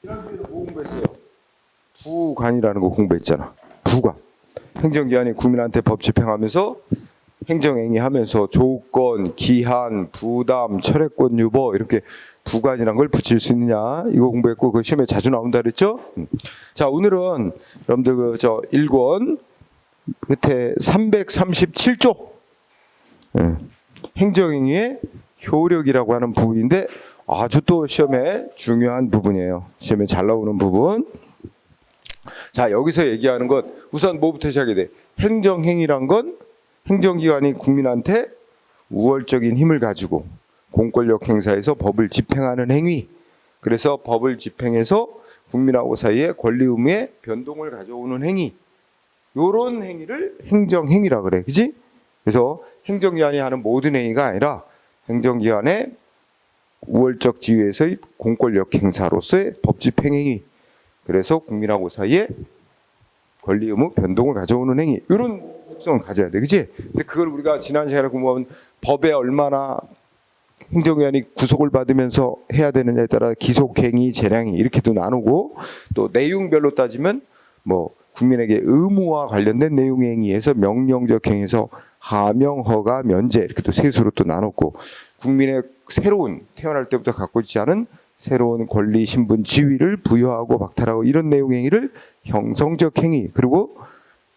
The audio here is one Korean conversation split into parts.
지난주에도 뭐 공부했어요? 부관이라는 거 공부했잖아. 부관. 행정기관이 국민한테 법 집행하면서 행정행위 하면서 조건, 기한, 부담, 철회권 유보 이렇게 부관이라는 걸 붙일 수 있느냐 이거 공부했고 그 시험에 자주 나온다 그랬죠? 자 오늘은 여러분들 그 저 1권 끝에 337조 행정행위의 효력이라고 하는 부분인데 아주 또 시험에 중요한 부분이에요. 시험에 잘 나오는 부분. 자 여기서 얘기하는 것 우선 뭐부터 시작해야 돼? 행정행위란 건 행정기관이 국민한테 우월적인 힘을 가지고 공권력 행사에서 법을 집행하는 행위. 그래서 법을 집행해서 국민하고 사이에 권리 의무의 변동을 가져오는 행위. 요런 행위를 행정행위라 그래. 그지? 그래서 행정기관이 하는 모든 행위가 아니라 행정기관의 우월적 지위에서의 공권력 행사로서의 법 집행 행위. 그래서 국민하고 사이에 권리 의무 변동을 가져오는 행위. 이런 특성을 가져야 돼. 그치? 근데 그걸 우리가 지난 시간에 공부하면 법에 얼마나 행정기관이 구속을 받으면서 해야 되느냐에 따라 기속행위, 재량이 이렇게도 나누고 또 내용별로 따지면 뭐 국민에게 의무와 관련된 내용의 행위에서 명령적 행위에서 하명, 허가, 면제 이렇게 또 세수로 또 나눴고 국민의 새로운 태어날 때부터 갖고 있지 않은 새로운 권리, 신분, 지위를 부여하고 박탈하고 이런 내용의 행위를 형성적 행위 그리고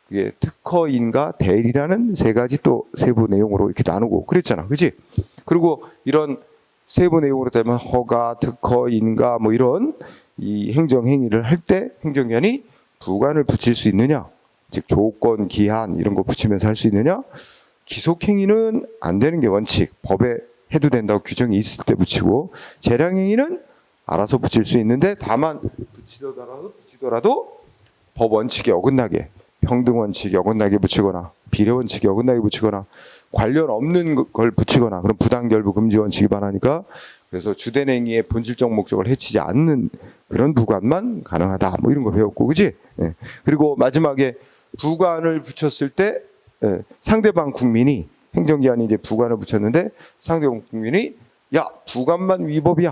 그게 특허인과 대리라는 세 가지 또 세부 내용으로 이렇게 나누고 그랬잖아. 그치? 그리고 이런 세부 내용으로 되면 허가, 특허, 인가 뭐 이런 이 행정행위를 할 때 행정기관이 부관을 붙일 수 있느냐? 즉 조건, 기한 이런 거 붙이면서 할 수 있느냐? 기속행위는 안 되는 게 원칙. 법에 해도 된다고 규정이 있을 때 붙이고 재량행위는 알아서 붙일 수 있는데 다만 붙이더라도 법 원칙에 어긋나게 평등 원칙에 어긋나게 붙이거나 비례 원칙에 어긋나게 붙이거나 관련 없는 걸 붙이거나 그럼 부당결부 금지 원칙 위반하니까 그래서 주된 행위의 본질적 목적을 해치지 않는 그런 부관만 가능하다 뭐 이런 거 배웠고 그지? 예. 그리고 마지막에 부관을 붙였을 때 상대방 국민이 행정기관이 이제 부관을 붙였는데 상대방 국민이 야 부관만 위법이야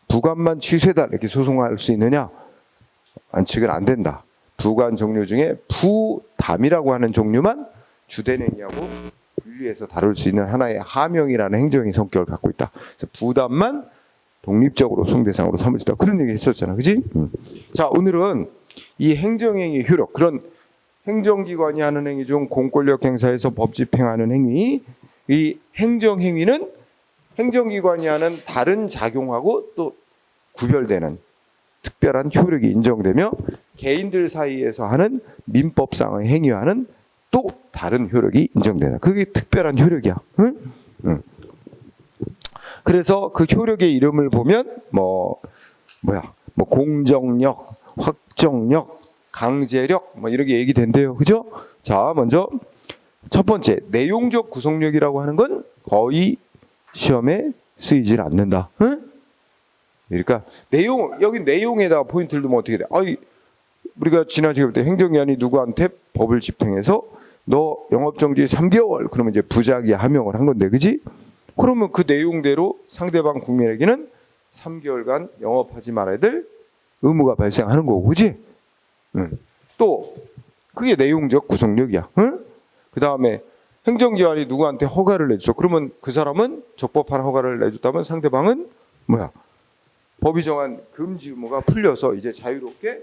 부관만 취소해다 이렇게 소송할 수 있느냐? 안측은 안 된다. 부관 종류 중에 부담이라고 하는 종류만 주된 행위하고 분리해서 다룰 수 있는 하나의 하명이라는 행정의 성격을 갖고 있다. 그래서 부담만 독립적으로 소송대상으로 삼을 수 있다. 그런 얘기 했었잖아. 그지? 자, 오늘은 이 행정행위 효력, 그런 행정기관이 하는 행위 중 공권력 행사에서 법 집행하는 행위, 이 행정행위는 행정기관이 하는 다른 작용하고 또 구별되는 특별한 효력이 인정되며 개인들 사이에서 하는 민법상의 행위와는 또 다른 효력이 인정된다. 그게 특별한 효력이야. 응? 응. 그래서 그 효력의 이름을 보면 뭐 공정력, 확정력, 강제력 뭐 이렇게 얘기된대요. 그죠? 자, 먼저 첫 번째 내용적 구속력이라고 하는 건 거의 시험에 쓰이질 않는다. 응? 그러니까 여기 내용에다가 포인트를 두면 어떻게 돼? 우리가 지난 시간에 때 행정기관이 누구한테 법을 집행해서 너 영업정지 3개월 그러면 이제 부작위 하명을 한 건데 그지? 그러면 그 내용대로 상대방 국민에게는 3개월간 영업하지 말아야 될 의무가 발생하는 거고 그지? 또 그게 내용적 구속력이야. 응? 그 다음에 행정기관이 누구한테 허가를 내줘. 그러면 그 사람은 적법한 허가를 내줬다면 상대방은 법이 정한 금지 의무가 풀려서 이제 자유롭게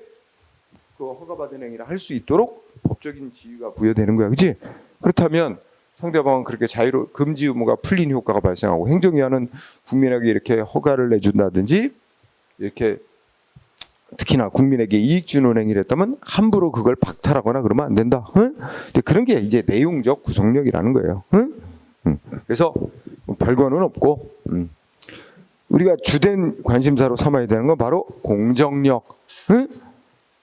그 허가받은 행위를 할 수 있도록 법적인 지위가 부여되는 거야. 그치? 그렇다면 상대방은 그렇게 금지 의무가 풀린 효과가 발생하고 행정기관은 국민에게 이렇게 허가를 내준다든지 이렇게 특히나 국민에게 이익 주는 행위를 했다면 함부로 그걸 박탈하거나 그러면 안 된다. 응? 근데 그런 게 이제 내용적 구속력이라는 거예요. 응? 그래서 별거는 없고 우리가 주된 관심사로 삼아야 되는 건 바로 공정력. 응?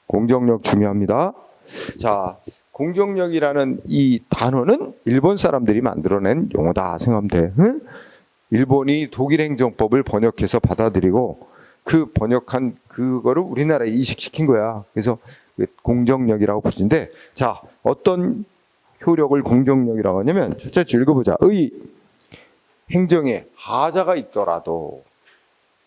공정력 중요합니다. 자, 공정력이라는 이 단어는 일본 사람들이 만들어낸 용어다 생각하면 돼. 응? 일본이 독일 행정법을 번역해서 받아들이고 그 번역한 그거를 우리나라에 이식시킨 거야. 그래서 공정력이라고 부르는데 자, 어떤 효력을 공정력이라고 하냐면 첫째 줄 읽어보자. 행정에 하자가 있더라도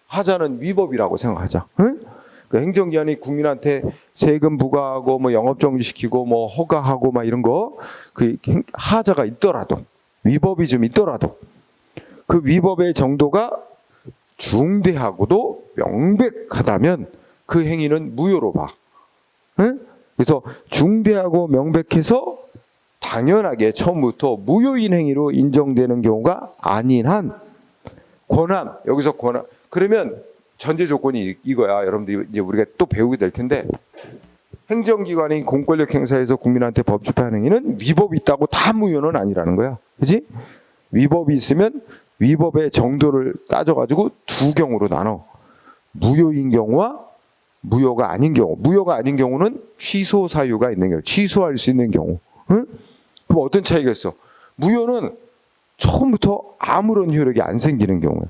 하자는 위법이라고 생각하자. 응? 그 행정기관이 국민한테 세금 부과하고 뭐 영업정지시키고 뭐 허가하고 막 이런 거 그 하자가 있더라도 위법이 좀 있더라도 그 위법의 정도가 중대하고도 명백하다면 그 행위는 무효로 봐. 응? 그래서 중대하고 명백해서 당연하게 처음부터 무효인 행위로 인정되는 경우가 아닌 한 권한, 여기서 권한, 그러면 전제 조건이 이거야. 여러분들이 이제 우리가 또 배우게 될 텐데, 행정기관이 공권력 행사에서 국민한테 법 집행하는 행위는 위법이 있다고 다 무효는 아니라는 거야. 그지? 위법이 있으면 위법의 정도를 따져가지고 두 경우로 나눠. 무효인 경우와 무효가 아닌 경우. 무효가 아닌 경우는 취소 사유가 있는 경우, 취소할 수 있는 경우. 응? 그럼 어떤 차이가 있어? 무효는 처음부터 아무런 효력이 안 생기는 경우야.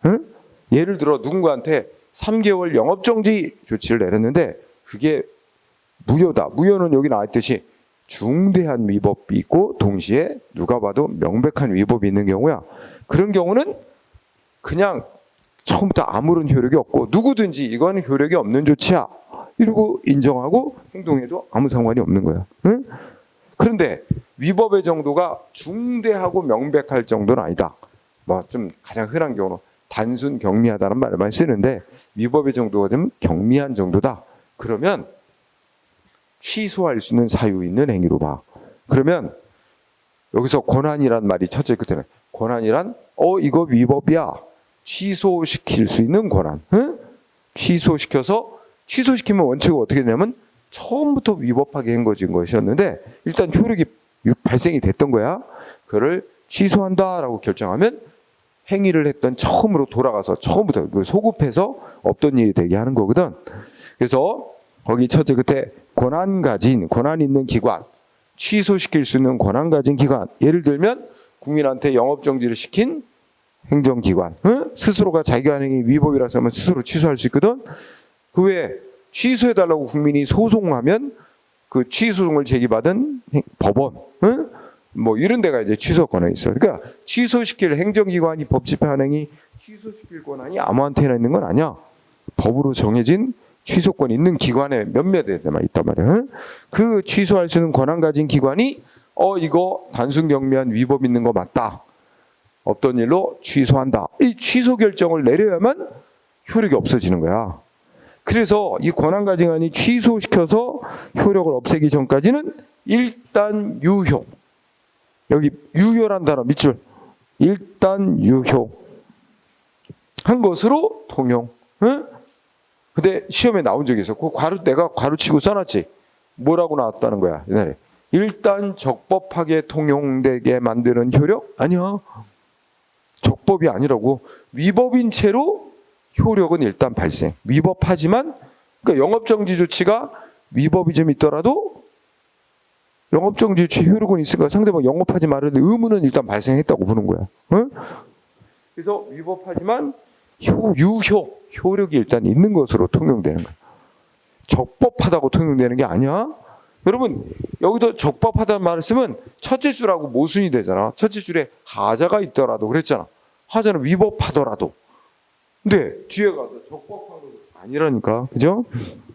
응? 예를 들어 누군가한테 3개월 영업정지 조치를 내렸는데 그게 무효다. 무효는 여기 나와있듯이 중대한 위법이 있고 동시에 누가 봐도 명백한 위법이 있는 경우야. 그런 경우는 그냥 처음부터 아무런 효력이 없고 누구든지 이건 효력이 없는 조치야 이러고 인정하고 행동해도 아무 상관이 없는 거야. 응? 그런데 위법의 정도가 중대하고 명백할 정도는 아니다. 뭐 좀 가장 흔한 경우는 단순 경미하다는 말을 많이 쓰는데 위법의 정도가 좀 경미한 정도다. 그러면 취소할 수 있는 사유 있는 행위로 봐. 그러면 여기서 권한이란 말이 첫째 끝에는 권한이란 이거 위법이야. 취소시킬 수 있는 권한. 응? 취소시키면 원칙은 어떻게 되냐면 처음부터 위법하게 행거진 것이었는데 일단 효력이 발생이 됐던 거야. 그거를 취소한다라고 결정하면 행위를 했던 처음으로 돌아가서 처음부터 소급해서 없던 일이 되게 하는 거거든. 그래서 거기 첫째 끝에 권한 있는 기관, 취소시킬 수 있는 권한 가진 기관. 예를 들면 국민한테 영업정지를 시킨 행정기관. 응? 스스로가 자기가 하는 행위 위법이라서 하면 스스로 취소할 수 있거든. 그 외에 취소해달라고 국민이 소송하면 그 취소송을 제기받은 법원, 응? 뭐 이런 데가 이제 취소 권한이 있어. 그러니까 취소시킬 행정기관이 법 집행하는 행위 취소시킬 권한이 아무한테나 있는 건 아니야. 법으로 정해진 취소권 있는 기관에 몇몇에만 있단 말이야. 응? 그 취소할 수 있는 권한 가진 기관이 이거 단순 경미한 위법 있는 거 맞다. 없던 일로 취소한다. 이 취소 결정을 내려야만 효력이 없어지는 거야. 그래서 이 권한 가진 기관이 취소시켜서 효력을 없애기 전까지는 일단 유효. 여기 유효란 단어 밑줄. 일단 유효. 한 것으로 통용. 응? 근데 시험에 나온 적이 있어. 내가 괄호치고 써놨지. 뭐라고 나왔다는 거야 옛날에. 일단 적법하게 통용되게 만드는 효력? 아니야. 적법이 아니라고. 위법인 채로 효력은 일단 발생. 위법하지만 그러니까 영업정지 조치가 위법이 좀 있더라도 영업정지 조치 효력은 있으니까 상대방 영업하지 말라는데 의무는 일단 발생했다고 보는 거야. 응? 그래서 위법하지만 효력이 일단 있는 것으로 통용되는 거야. 적법하다고 통용되는 게 아니야. 여러분 여기도 적법하다는 말을 쓰면 첫째 줄하고 모순이 되잖아. 첫째 줄에 하자가 있더라도 그랬잖아. 하자는 위법하더라도. 근데 뒤에 가서 적법한 것도 아니라니까. 그죠?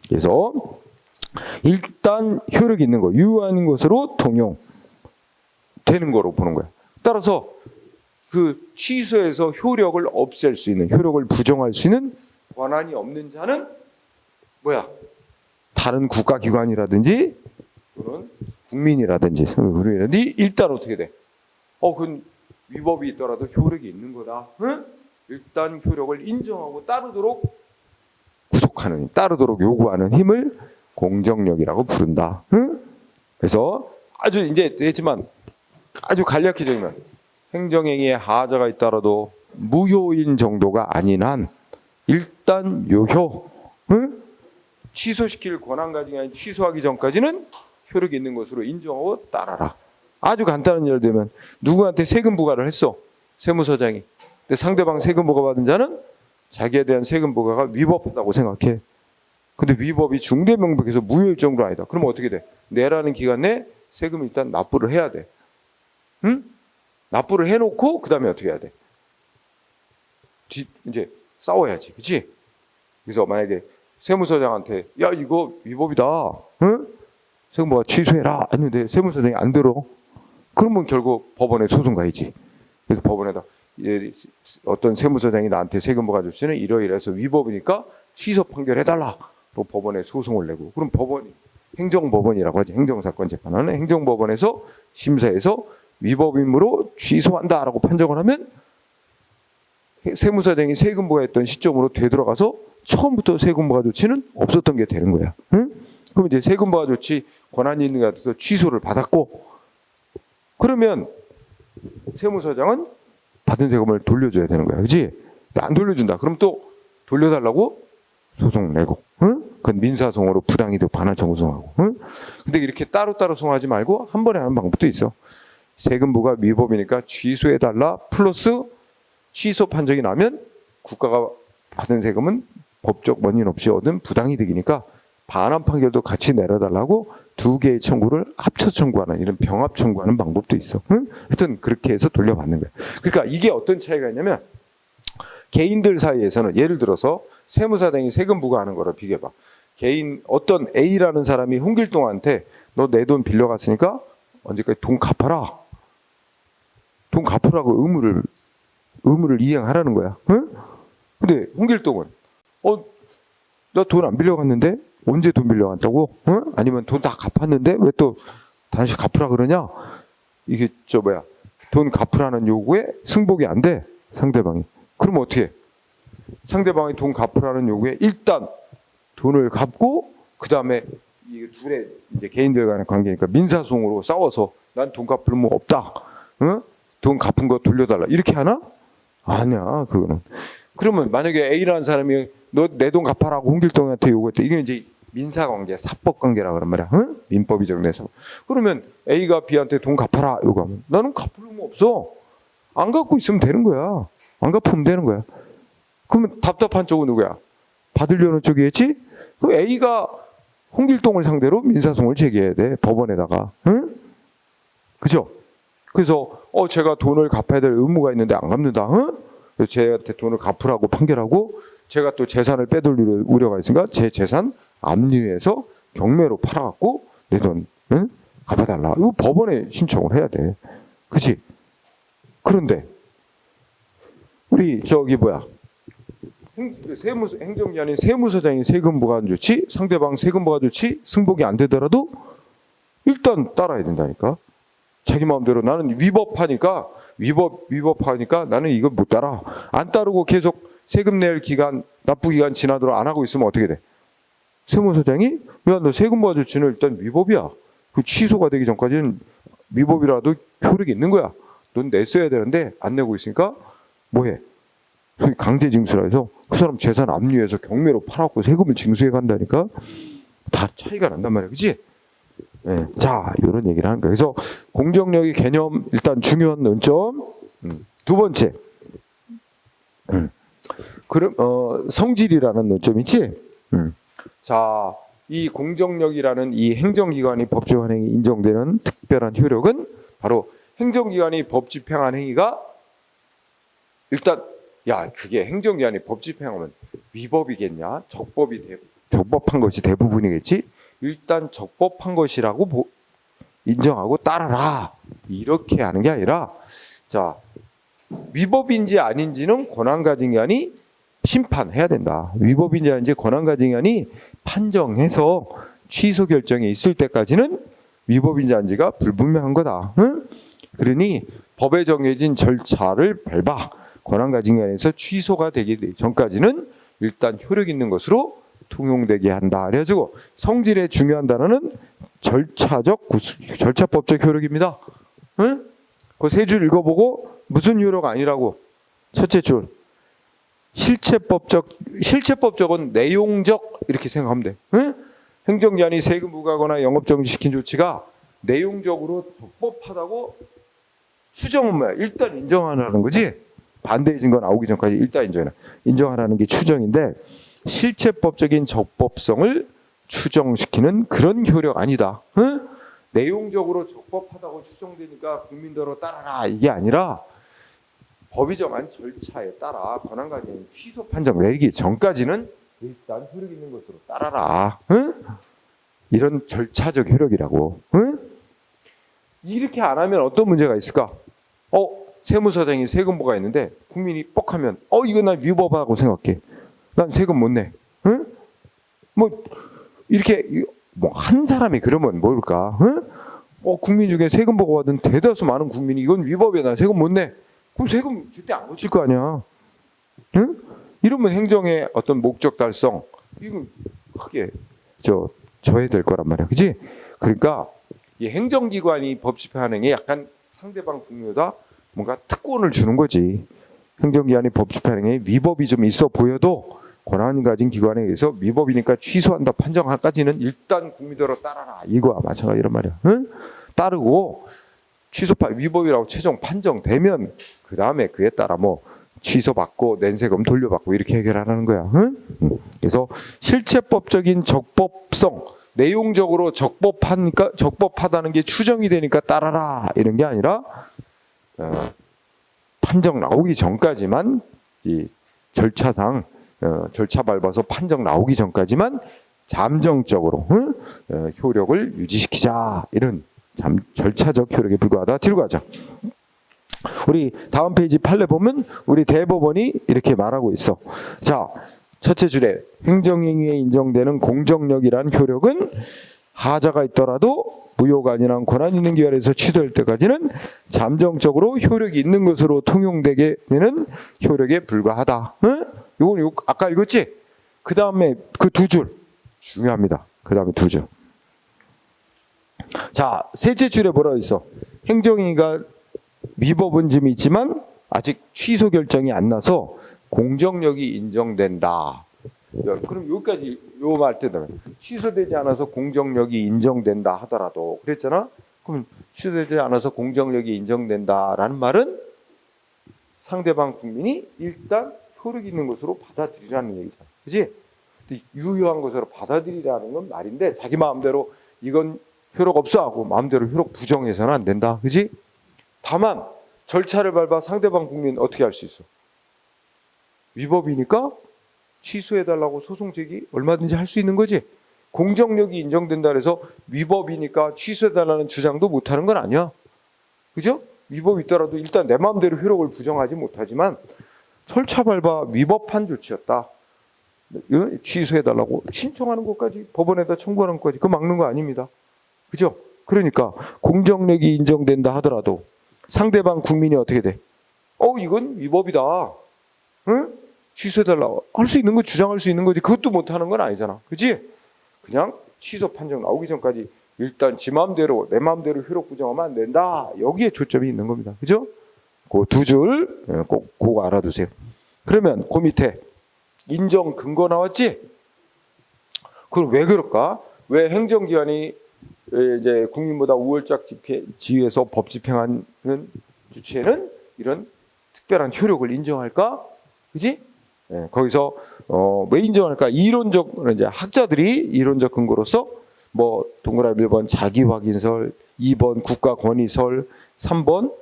그래서 일단 효력이 있는 거, 유효한 것으로 통용되는 거로 보는 거야. 따라서 그 취소해서 효력을 없앨 수 있는, 효력을 부정할 수 있는 권한이 없는 자는 뭐야? 다른 국가기관이라든지 또는 국민이라든지 일단 어떻게 돼? 그건 위법이 있더라도 효력이 있는 거다. 응? 일단 효력을 인정하고 따르도록 구속하는, 따르도록 요구하는 힘을 공정력이라고 부른다. 응? 그래서 아주 이제 됐지만 아주 간략히 정리하면 행정행위에 하자가 있더라도 무효인 정도가 아닌 한 일단 유효. 응? 취소시킬 권한 가진 게 아닌 취소하기 전까지는 효력이 있는 것으로 인정하고 따라라. 아주 간단한 예를 들면 누구한테 세금 부과를 했어. 세무서장이. 근데 상대방 세금 부과 받은 자는 자기에 대한 세금 부과가 위법하다고 생각해. 근데 위법이 중대 명백해서 무효일 정도는 아니다. 그러면 어떻게 돼? 내라는 기간 내에 세금을 일단 납부를 해야 돼. 응? 납부를 해놓고 그 다음에 어떻게 해야 돼? 이제 싸워야지. 그치? 그래서 만약에 세무서장한테 야 이거 위법이다, 응? 세무부가 취소해라 했는데 세무서장이 안 들어. 그러면 결국 법원에 소송 가야지. 그래서 법원에다 어떤 세무서장이 나한테 세금부 아저씨는 이러이러해서 위법이니까 취소 판결해달라로 법원에 소송을 내고, 그럼 법원이 행정법원이라고 하지, 행정사건 재판하는 행정법원에서 심사해서 위법이므로 취소한다라고 판정을 하면 세무서장이 세금부가 했던 시점으로 되돌아가서 처음부터 세금부가 조치는 없었던 게 되는 거야. 응? 그럼 이제 세금부가 조치 권한이 있는 것 같아서 취소를 받았고, 그러면 세무서장은 받은 세금을 돌려줘야 되는 거야. 그지? 안 돌려준다. 그럼 또 돌려달라고 소송 내고, 응? 그건 민사소송으로 부당이득 반환 청구소송하고, 응? 근데 이렇게 따로따로 소송하지 말고 한 번에 하는 방법도 있어. 세금부가 위법이니까 취소해달라 플러스 취소 판정이 나면 국가가 받은 세금은 법적 원인 없이 얻은 부당이득이니까 반환 판결도 같이 내려달라고 두 개의 청구를 합쳐 청구하는, 이런 병합 청구하는 방법도 있어. 응? 하여튼 그렇게 해서 돌려받는 거야. 그러니까 이게 어떤 차이가 있냐면, 개인들 사이에서는 예를 들어서 세무사장이 세금 부과하는 거를 비교해봐. 개인 어떤 A라는 사람이 홍길동한테 너 내 돈 빌려갔으니까 언제까지 돈 갚아라, 돈 갚으라고 의무를 이행하라는 거야. 응? 근데 홍길동은 나 돈 안 빌려갔는데 언제 돈 빌려갔다고? 응? 아니면 돈 다 갚았는데 왜 또 다시 갚으라 그러냐? 이게 돈 갚으라는 요구에 승복이 안 돼, 상대방이. 그러면 어떻게 해? 상대방이 돈 갚으라는 요구에 일단 돈을 갚고, 그 다음에 이 둘의 이제 개인들 간의 관계니까 민사소송으로 싸워서 난 돈 갚을 뭐 없다, 응? 돈 갚은 거 돌려달라, 이렇게 하나? 아니야, 그거는. 그러면 만약에 A라는 사람이 너 내 돈 갚아라고 홍길동한테 요구했대. 이게 이제 민사관계, 사법관계라 그런 말이야. 응? 민법이 정돼서. 그러면 A가 B한테 돈 갚아라 요구하면 나는 갚을 놈 없어. 안 갖고 있으면 되는 거야. 안 갚으면 되는 거야. 그러면 답답한 쪽은 누구야? 받으려는 쪽이겠지? 그럼 A가 홍길동을 상대로 민사소송을 제기해야 돼, 법원에다가. 응? 그죠? 그래서 제가 돈을 갚아야 될 의무가 있는데 안 갚는다. 응? 그래서 쟤한테 돈을 갚으라고 판결하고, 제가 또 재산을 빼돌릴 우려가 있으니까 제 재산 압류해서 경매로 팔아갖고 내 돈 갚아달라. 이거 법원에 신청을 해야 돼. 그치? 그런데 우리 행정기관인 세무서장이 세금 부과한 조치, 상대방 세금 부과 조치 승복이 안 되더라도 일단 따라야 된다니까. 자기 마음대로 나는 위법하니까 나는 이거 못 따라. 안 따르고 계속 세금 낼 기간, 납부기간 지나도록 안 하고 있으면 어떻게 돼? 세무서장이 야, 너 세금 부과 조치는 일단 위법이야. 그 취소가 되기 전까지는 위법이라도 효력이 있는 거야. 넌 냈어야 되는데 안 내고 있으니까 뭐해? 강제 징수라 해서 그 사람 재산 압류해서 경매로 팔아갖고 세금을 징수해 간다니까. 다 차이가 난단 말이야. 그치? 네. 자, 이런 얘기를 하는 거예요. 그래서 공정력의 개념, 일단 중요한 논점. 두 번째, 그럼 성질이라는 논점 있지? 자, 이 공정력이라는 이 행정기관이 법 집행한 행위 인정되는 특별한 효력은 바로 행정기관이 법 집행한 행위가 일단 그게 행정기관이 법 집행하면 위법이겠냐? 적법한 것이 대부분이겠지? 일단 적법한 것이라고 인정하고 따라라, 이렇게 하는 게 아니라, 자, 위법인지 아닌지는 권한 가진 기관이 심판해야 된다. 위법인지 아닌지 권한 가진 기관이 판정해서 취소 결정이 있을 때까지는 위법인지 아닌지가 불분명한 거다. 응? 그러니 법에 정해진 절차를 밟아 권한 가진 기관에서 취소가 되기 전까지는 일단 효력 있는 것으로 통용되게 한다. 그래가지고 성질의 중요한 단어는 절차법적 효력입니다. 응? 그 세 줄 읽어보고 무슨 효력 아니라고. 첫째 줄, 실체법적은 내용적, 이렇게 생각하면 돼. 응? 행정기관이 세금 부과하거나 영업정지시킨 조치가 내용적으로 적법하다고 추정은 뭐야? 일단 인정하라는 거지. 반대의 증거 나오기 전까지 일단 인정하라는 게 추정인데, 실체법적인 적법성을 추정시키는 그런 효력 아니다. 응? 내용적으로 적법하다고 추정되니까 국민대로 따라라, 이게 아니라 법이 정한 절차에 따라 권한가진 취소 판정 내리기 전까지는 일단 효력 있는 것으로 따라라. 응? 이런 절차적 효력이라고. 응? 이렇게 안 하면 어떤 문제가 있을까? 세무서장이 세금부가 있는데 국민이 뻑하면 이거 난 위법하고 생각해. 난 세금 못 내. 응? 뭐 이렇게 뭐 한 사람이 그러면 뭘까? 응? 국민 중에 세금부가 받은 대다수 많은 국민이 이건 위법이야. 난 세금 못 내. 그럼 세금 절대 안 고칠 거 아니야. 응? 이러면 행정의 어떤 목적 달성 이거 크게 저해될 거란 말이야. 그지? 그러니까 이 행정기관이 법 집행하는 게 약간 상대방 국민보다 뭔가 특권을 주는 거지. 행정기관이 법 집행하는 게 위법이 좀 있어 보여도 권한을 가진 기관에 의해서 위법이니까 취소한다 판정까지는 일단 국민대로 따라라. 이거와 마찬가지란 말이야. 응? 따르고 위법이라고 최종 판정되면 그 다음에 그에 따라 뭐 취소받고 낸 세금 돌려받고 이렇게 해결하라는 거야. 응? 그래서 실체법적인 적법성, 내용적으로 적법하다는 게 추정이 되니까 따라라 이런 게 아니라 판정 나오기 전까지만 이 절차상 절차 밟아서 판정 나오기 전까지만 잠정적으로 효력을 유지시키자 이런 절차적 효력에 불과하다. 뒤로 가자. 우리 다음 페이지 판례 보면 우리 대법원이 이렇게 말하고 있어. 자, 첫째 줄에 행정행위에 인정되는 공정력이라는 효력은 하자가 있더라도 무효가 아니란 권한 있는 기관에서 취소할 때까지는 잠정적으로 효력이 있는 것으로 통용되게 되는 효력에 불과하다. 응? 이건 아까 읽었지? 그 다음에 그 두 줄 중요합니다. 그 다음에 두 줄. 자, 셋째 줄에 뭐라고 있어? 행정행위가 위법은 좀 있지만 아직 취소 결정이 안 나서 공정력이 인정된다. 그럼 여기까지 요 말 때는 취소되지 않아서 공정력이 인정된다 하더라도 그랬잖아. 그럼 취소되지 않아서 공정력이 인정된다라는 말은 상대방 국민이 일단 효력 있는 것으로 받아들이라는 얘기잖아. 그렇지? 유효한 것으로 받아들이라는 건 말인데 자기 마음대로 이건 효력 없어 하고 마음대로 효력 부정해서는 안 된다. 그렇지? 다만 절차를 밟아 상대방 국민 어떻게 할 수 있어? 위법이니까 취소해달라고 소송 제기 얼마든지 할 수 있는 거지. 공정력이 인정된다 해서 위법이니까 취소해달라는 주장도 못하는 건 아니야. 그죠? 위법이 있더라도 일단 내 마음대로 효력을 부정하지 못하지만 절차 밟아 위법한 조치였다. 취소해달라고 신청하는 것까지 법원에다 청구하는 것까지 그거 막는 거 아닙니다. 그죠? 그러니까 공정력이 인정된다 하더라도 상대방 국민이 어떻게 돼? 이건 위법이다. 응? 취소해달라고 할 수 있는 거 주장할 수 있는 거지. 그것도 못하는 건 아니잖아. 그치? 그냥 취소 판정 나오기 전까지 일단 지 마음대로 내 마음대로 효력 부정하면 안 된다. 여기에 초점이 있는 겁니다. 그죠? 그 두 줄 꼭 그거 알아두세요. 그러면 그 밑에 인정 근거 나왔지? 그럼 왜 그럴까? 왜 행정기관이 이제 국민보다 우월적 지위에서 법 집행하는 주체는 이런 특별한 효력을 인정할까? 그지? 네, 거기서 왜 인정할까? 이론적 이제 학자들이 이론적 근거로서 뭐 동그라미 1번 자기 확인설, 2번 국가 권위설, 3번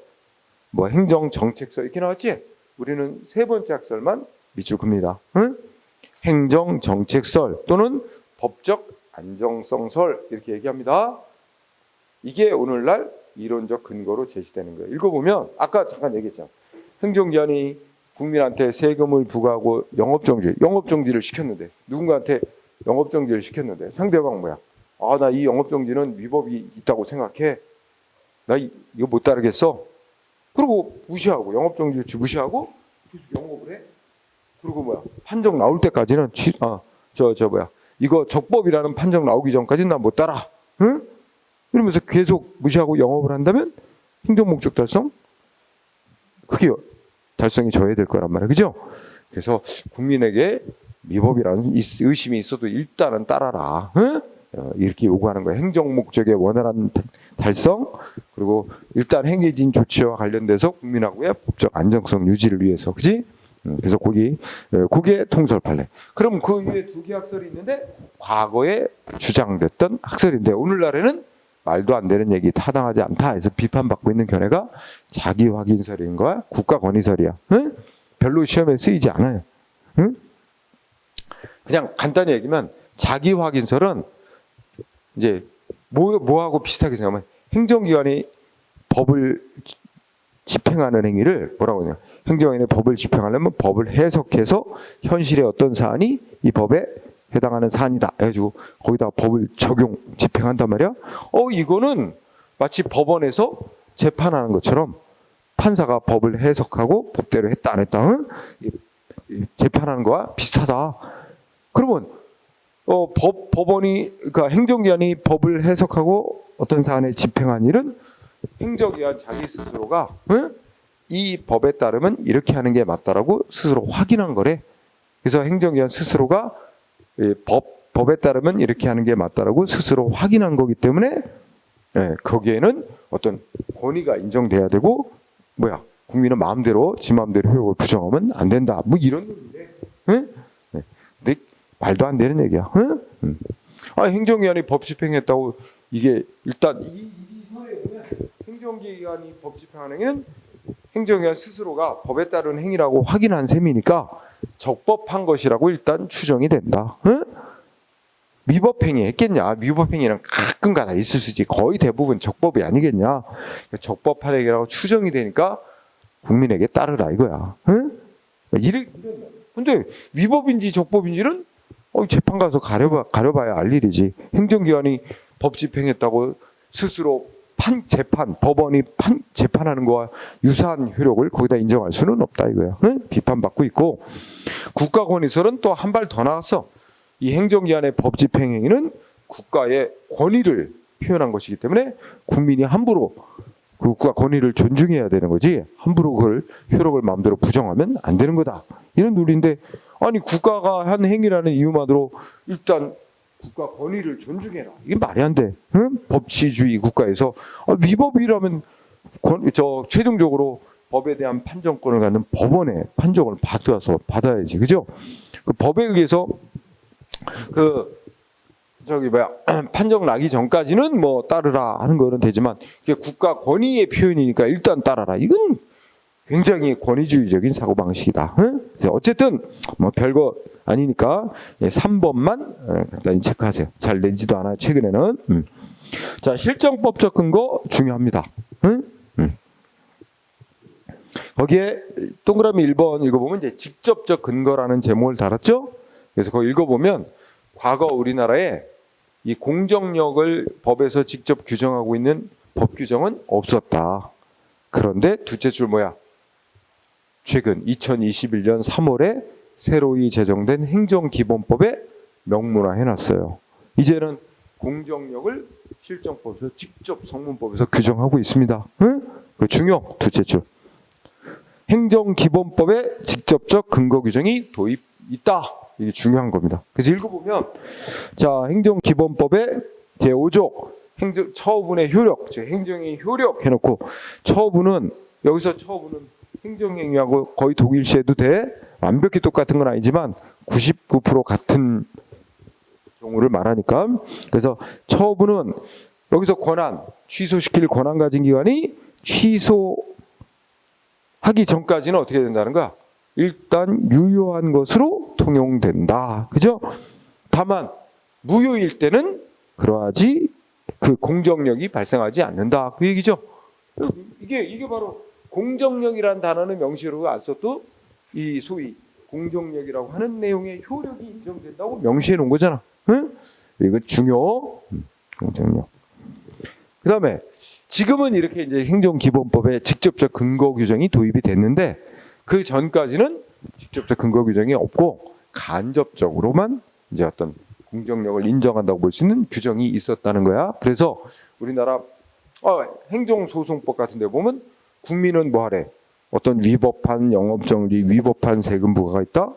뭐 행정 정책설 이렇게 나왔지? 우리는 세 번째 학설만 밑줄 긋습니다. 응? 행정 정책설 또는 법적 안정성설 이렇게 얘기합니다. 이게 오늘날 이론적 근거로 제시되는 거예요. 읽어보면 아까 잠깐 얘기했잖아. 행정기관이 국민한테 세금을 부과하고 영업정지를 시켰는데 누군가한테 영업정지를 시켰는데 상대방 뭐야? 나 이 영업정지는 위법이 있다고 생각해. 나 이거 못 따르겠어. 그리고 무시하고 영업정지 무시하고 계속 영업을 해. 그리고 뭐야? 판정 나올 때까지는 이거 적법이라는 판정 나오기 전까지는 나 못 따라. 응? 이러면서 계속 무시하고 영업을 한다면 행정 목적 달성? 그게 달성이 저해될 거란 말이에요. 그죠? 그래서 국민에게 위법이라는 의심이 있어도 일단은 따라라. 응? 이렇게 요구하는 거예요. 행정 목적의 원활한 달성 그리고 일단 행해진 조치와 관련돼서 국민하고의 법적 안정성 유지를 위해서. 그지? 그래서 그게 통설 판례. 그럼 그 위에 두 개 학설이 있는데 과거에 주장됐던 학설인데 오늘날에는 말도 안 되는 얘기 타당하지 않다 해서 비판받고 있는 견해가 자기 확인설인가 국가 권위설이야. 응? 별로 시험에 쓰이지 않아요. 응? 그냥 간단히 얘기하면 자기 확인서는 이제 뭐하고 비슷하게 생각하면 행정기관이 법을 집행하는 행위를 뭐라고 하냐, 행정기관이 법을 집행하려면 법을 해석해서 현실의 어떤 사안이 이 법에 해당하는 사안이다 해가지고 거기다 법을 적용 집행한단 말이야. 이거는 마치 법원에서 재판하는 것처럼 판사가 법을 해석하고 법대로 했다 안 했다, 응? 재판하는 거와 비슷하다. 그러면 법원이, 그러니까 행정기관이 법을 해석하고 어떤 사안에 집행한 일은 행정기관 자기 스스로가, 응? 이 법에 따르면 이렇게 하는 게 맞다라고 스스로 확인한 거래. 그래서 행정기관 스스로가 법에 따르면 이렇게 하는 게 맞다라고 스스로 확인한 거기 때문에 거기에는 어떤 권위가 인정돼야 되고, 국민은 마음대로 지 마음대로 효력을 부정하면 안 된다. 뭐 이런 논리인데, 응? 근데 말도 안 되는 얘기야. 응? 행정기관이 법 집행했다고, 이게 일단 이 선에 보면 행정기관이 법 집행하는 행위는 행정기관 스스로가 법에 따른 행위라고 확인한 셈이니까 적법한 것이라고 일단 추정이 된다. 응? 위법행위 했겠냐? 위법행위는 가끔가다 있을 수 있지. 거의 대부분 적법이 아니겠냐? 적법한 행위라고 추정이 되니까 국민에게 따르라 이거야. 응? 근데 위법인지 적법인지는 재판 가서 가려봐야 알 일이지. 행정기관이 법 집행했다고 스스로 법원이 재판하는 거와 유사한 효력을 거기다 인정할 수는 없다 이거야. 응? 비판받고 있고, 국가권위설은 또 한 발 더 나갔어. 이 행정기관의 법 집행 행위는 국가의 권위를 표현한 것이기 때문에 국민이 함부로 그 국가 권위를 존중해야 되는 거지, 함부로 그걸 효력을 마음대로 부정하면 안 되는 거다. 이런 논리인데, 아니 국가가 한 행위라는 이유만으로 일단 국가 권위를 존중해라. 이게 말이 안 돼. 응? 법치주의 국가에서 위법이라면 최종적으로 법에 대한 판정권을 갖는 법원의 판정을 받아야지, 그죠? 그 법에 의해서 판정 나기 전까지는 뭐 따르라 하는 거는 되지만, 이게 국가 권위의 표현이니까 일단 따라라. 이건 굉장히 권위주의적인 사고 방식이다. 응? 어쨌든 뭐 별거 아니니까 3번만 간단히 체크하세요. 잘 내지도 않아요 최근에는. 자, 실정법적 근거 중요합니다. 응? 거기에 동그라미 1번 읽어보면 이제 직접적 근거라는 제목을 달았죠. 그래서 그거 읽어보면 과거 우리나라에 이 공정력을 법에서 직접 규정하고 있는 법 규정은 없었다. 그런데 둘째 줄 최근 2021년 3월에 새로이 제정된 행정기본법에 명문화해놨어요. 이제는 공정력을 실정법에서 직접 성문법에서 규정하고 있습니다. 응? 그 중요 둘째 줄. 행정기본법에 직접적 근거 규정이 도입 있다. 이게 중요한 겁니다. 그래서 읽어보면, 자, 행정기본법의 제5조 처분의 효력, 행정의 효력 해놓고, 여기서 처분은 행정행위하고 거의 동일시해도 돼. 완벽히 똑같은 건 아니지만 99% 같은 경우를 말하니까. 그래서 처분은 여기서 취소시킬 권한 가진 기관이 취소하기 전까지는 어떻게 된다는 거야? 일단 유효한 것으로 통용된다. 그죠? 다만 무효일 때는 그러하지 그 공정력이 발생하지 않는다. 그 얘기죠. 이게 바로 공정력이라는 단어는 명시로 안 써도 이 소위 공정력이라고 하는 내용의 효력이 인정된다고 명시해 놓은 거잖아. 응? 이거 중요. 공정력. 그다음에 지금은 이렇게 이제 행정기본법에 직접적 근거 규정이 도입이 됐는데, 그 전까지는 직접적 근거 규정이 없고 간접적으로만 이제 어떤 공정력을 인정한다고 볼 수 있는 규정이 있었다는 거야. 그래서 우리나라 행정소송법 같은 데 보면 국민은 뭐 하래? 어떤 위법한 영업정리, 위법한 세금 부과가 있다?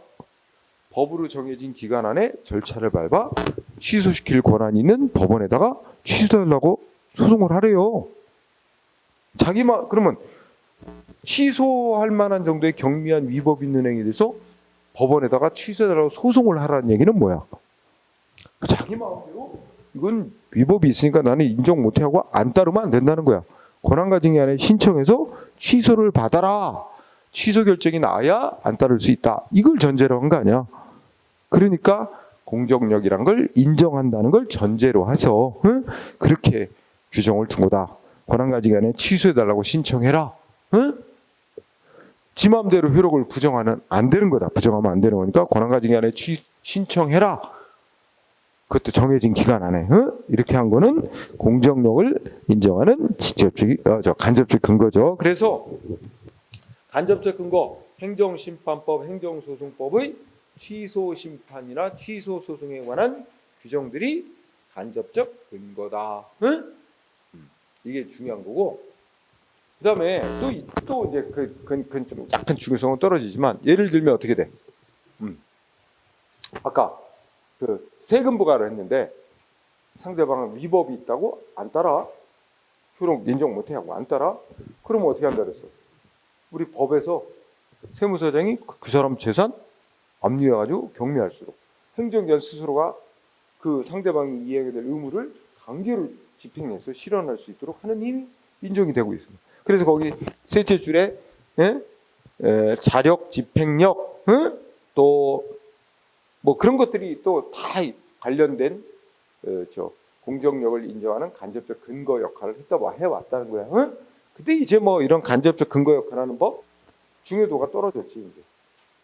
법으로 정해진 기간 안에 절차를 밟아 취소시킬 권한이 있는 법원에다가 취소하려고 소송을 하래요. 그러면 취소할 만한 정도의 경미한 위법 있는 행위에 대해서 법원에다가 취소해달라고 소송을 하라는 얘기는 뭐야? 자기 마음대로 이건 위법이 있으니까 나는 인정 못해 하고 안 따르면 안 된다는 거야. 권한 가진 기관에 신청해서 취소를 받아라. 취소 결정이 나야 안 따를 수 있다. 이걸 전제로 한 거 아니야. 그러니까 공정력이란 걸 인정한다는 걸 전제로 해서 그렇게 규정을 둔 거다. 권한가지기관에 취소해달라고 신청해라. 지 마음대로 효력을 부정하는 안 되는 거다. 부정하면 안 되는 거니까 권한가지기관에 신청해라. 그것도 정해진 기간 안에 이렇게 한 거는 공정력을 인정하는 간접적 근거죠. 그래서 간접적 근거 행정심판법, 행정소송법의 취소심판이나 취소소송에 관한 규정들이 간접적 근거다. 이게 중요한 거고. 그다음에 또 이제 그건 좀 약간 중요성은 떨어지지만 예를 들면 어떻게 돼? 아까 그 세금 부과를 했는데 상대방은 위법이 있다고 안 따라 효력 인정 못해 하고 안 따라 그러면 어떻게 한다 그랬어? 우리 법에서 세무서장이 그 사람 재산 압류해가지고 경미할수록 행정기관 스스로가 그 상대방이 이행해야 될 의무를 강제로 집행해서 실현할 수 있도록 하는 힘이 인정이 되고 있습니다. 그래서 거기 셋째 줄에 자력, 집행력, 또 뭐 그런 것들이 또 다 관련된 공정력을 인정하는 간접적 근거 역할을 해왔다는 거야. 근데 이제 뭐 이런 간접적 근거 역할하는 법 중요도가 떨어졌지. 이제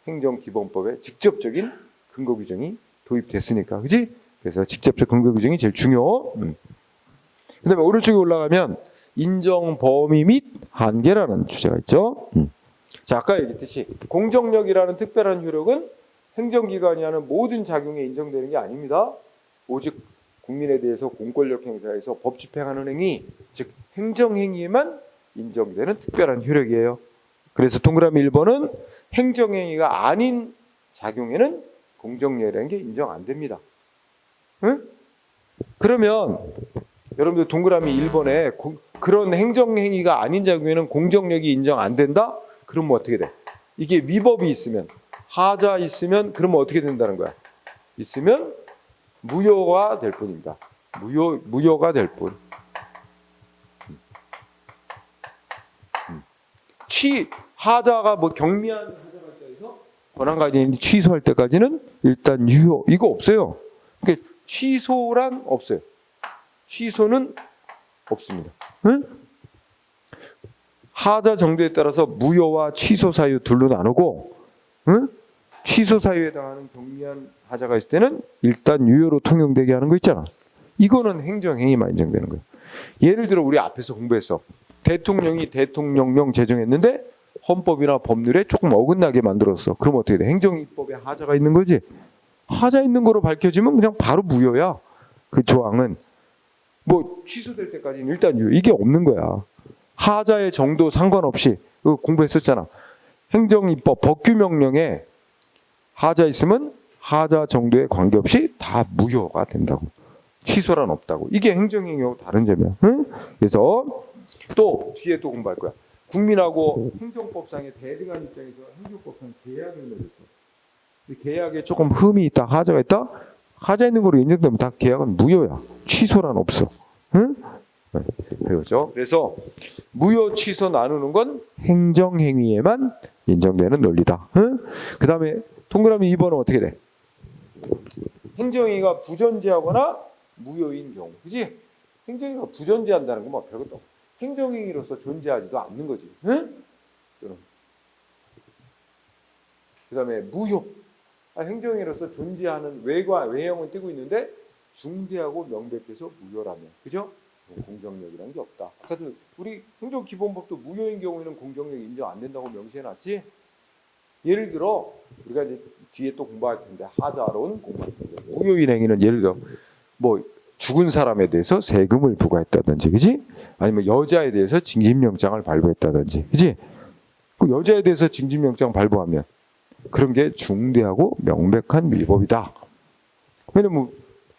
행정기본법에 직접적인 근거 규정이 도입됐으니까, 그렇지? 그래서 직접적 근거 규정이 제일 중요. 그다음에 오른쪽에 올라가면 인정 범위 및 한계라는 주제가 있죠. 자, 아까 얘기했듯이 공정력이라는 특별한 효력은 행정기관이 하는 모든 작용에 인정되는 게 아닙니다. 오직 국민에 대해서 공권력 행사에서 법 집행하는 행위, 즉 행정행위에만 인정되는 특별한 효력이에요. 그래서 동그라미 1번은 행정행위가 아닌 작용에는 공정력이라는 게 인정 안 됩니다. 그러면 여러분들 동그라미 1번에 그런 행정행위가 아닌 작용에는 공정력이 인정 안 된다? 그러면 어떻게 돼? 이게 위법이 있으면, 하자 있으면 그러면 어떻게 된다는 거야? 있으면 무효가 될 뿐입니다. 무효가 될 뿐. 하자가 뭐 경미한 하자가 있다 해서 권한가지인이 취소할 때까지는 일단 유효, 이거 없어요. 그러니까 취소란 없어요. 취소는 없습니다. 하자 정도에 따라서 무효와 취소 사유 둘로 나누고, 취소 사유에 해당하는 경미한 하자가 있을 때는 일단 유효로 통용되게 하는 거 있잖아. 이거는 행정행위만 인정되는 거예요. 예를 들어 우리 앞에서 공부했어. 대통령이 대통령령 제정했는데 헌법이나 법률에 조금 어긋나게 만들었어. 그럼 어떻게 돼? 행정입법에 하자가 있는 거지. 하자 있는 거로 밝혀지면 그냥 바로 무효야. 그 조항은 뭐 취소될 때까지는 일단 유효. 이게 없는 거야. 하자의 정도 상관없이 공부했었잖아. 행정입법 법규명령에 하자 있으면 하자 정도에 관계없이 다 무효가 된다고. 취소란 없다고. 이게 행정행위하고 다른 점이야. 그래서 또 뒤에 또 공부할 거야. 국민하고 행정법상의 대등한 입장에서 행정법상 계약을 맺었어. 계약에 조금 흠이 있다, 하자가 있다. 하자 있는 거로 인정되면 다 계약은 무효야. 취소란 없어. 배우죠. 그래서 무효 취소 나누는 건 행정행위에만 인정되는 논리다. 그 다음에 동그라미 2번은 어떻게 돼? 행정행위가 부존재하거나 무효인 경우, 그지? 행정행위가 부존재한다는 건 뭐 별것도 없어. 행정행위로서 존재하지도 않는 거지. 그 다음에 무효. 행정행위로서 존재하는 외형은 띄고 있는데 중대하고 명백해서 무효라면, 그죠? 공정력이라는 게 없다. 아까도 우리 행정기본법도 무효인 경우에는 공정력이 인정 안 된다고 명시해놨지. 예를 들어 우리가 이제 뒤에 또 공부할 텐데 하자론 공부할 텐데 무효인 행위는 예를 들어 뭐 죽은 사람에 대해서 세금을 부과했다든지, 그지? 아니면 여자에 대해서 징집영장을 발부했다든지, 그지? 그 여자에 대해서 징집영장 발부하면 그런 게 중대하고 명백한 위법이다. 왜냐면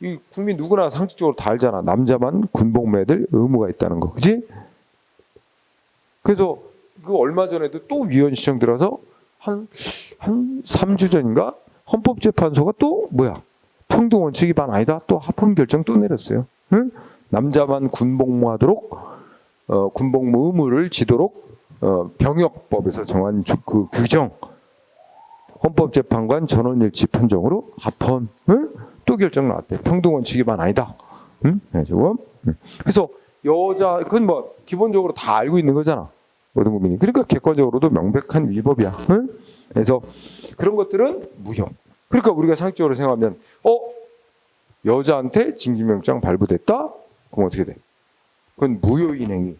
이 국민 누구나 상식적으로 다 알잖아. 남자만 군복 매들 의무가 있다는 거, 그지? 그래서 그 얼마 전에도 또 위헌 시청 들어서 한 3주 전인가 헌법재판소가 또 뭐야? 평등원칙 위반 아니다. 또 합헌 결정 또 내렸어요. 응? 남자만 군복무하도록 군복무 의무를 지도록 병역법에서 정한 그 규정 헌법재판관 전원일치 판정으로 합헌. 응? 또 결정 나왔대. 평등 원칙위반 아니다. 응? 네, 지금. 그래서 여자 그건 뭐 기본적으로 다 알고 있는 거잖아. 모든 국민이. 그러니까 객관적으로도 명백한 위법이야. 응? 그래서 그런 것들은 무효. 그러니까 우리가 상식적으로 생각하면 여자한테 징집영장 발부됐다? 그럼 어떻게 돼? 그건 무효인 행위.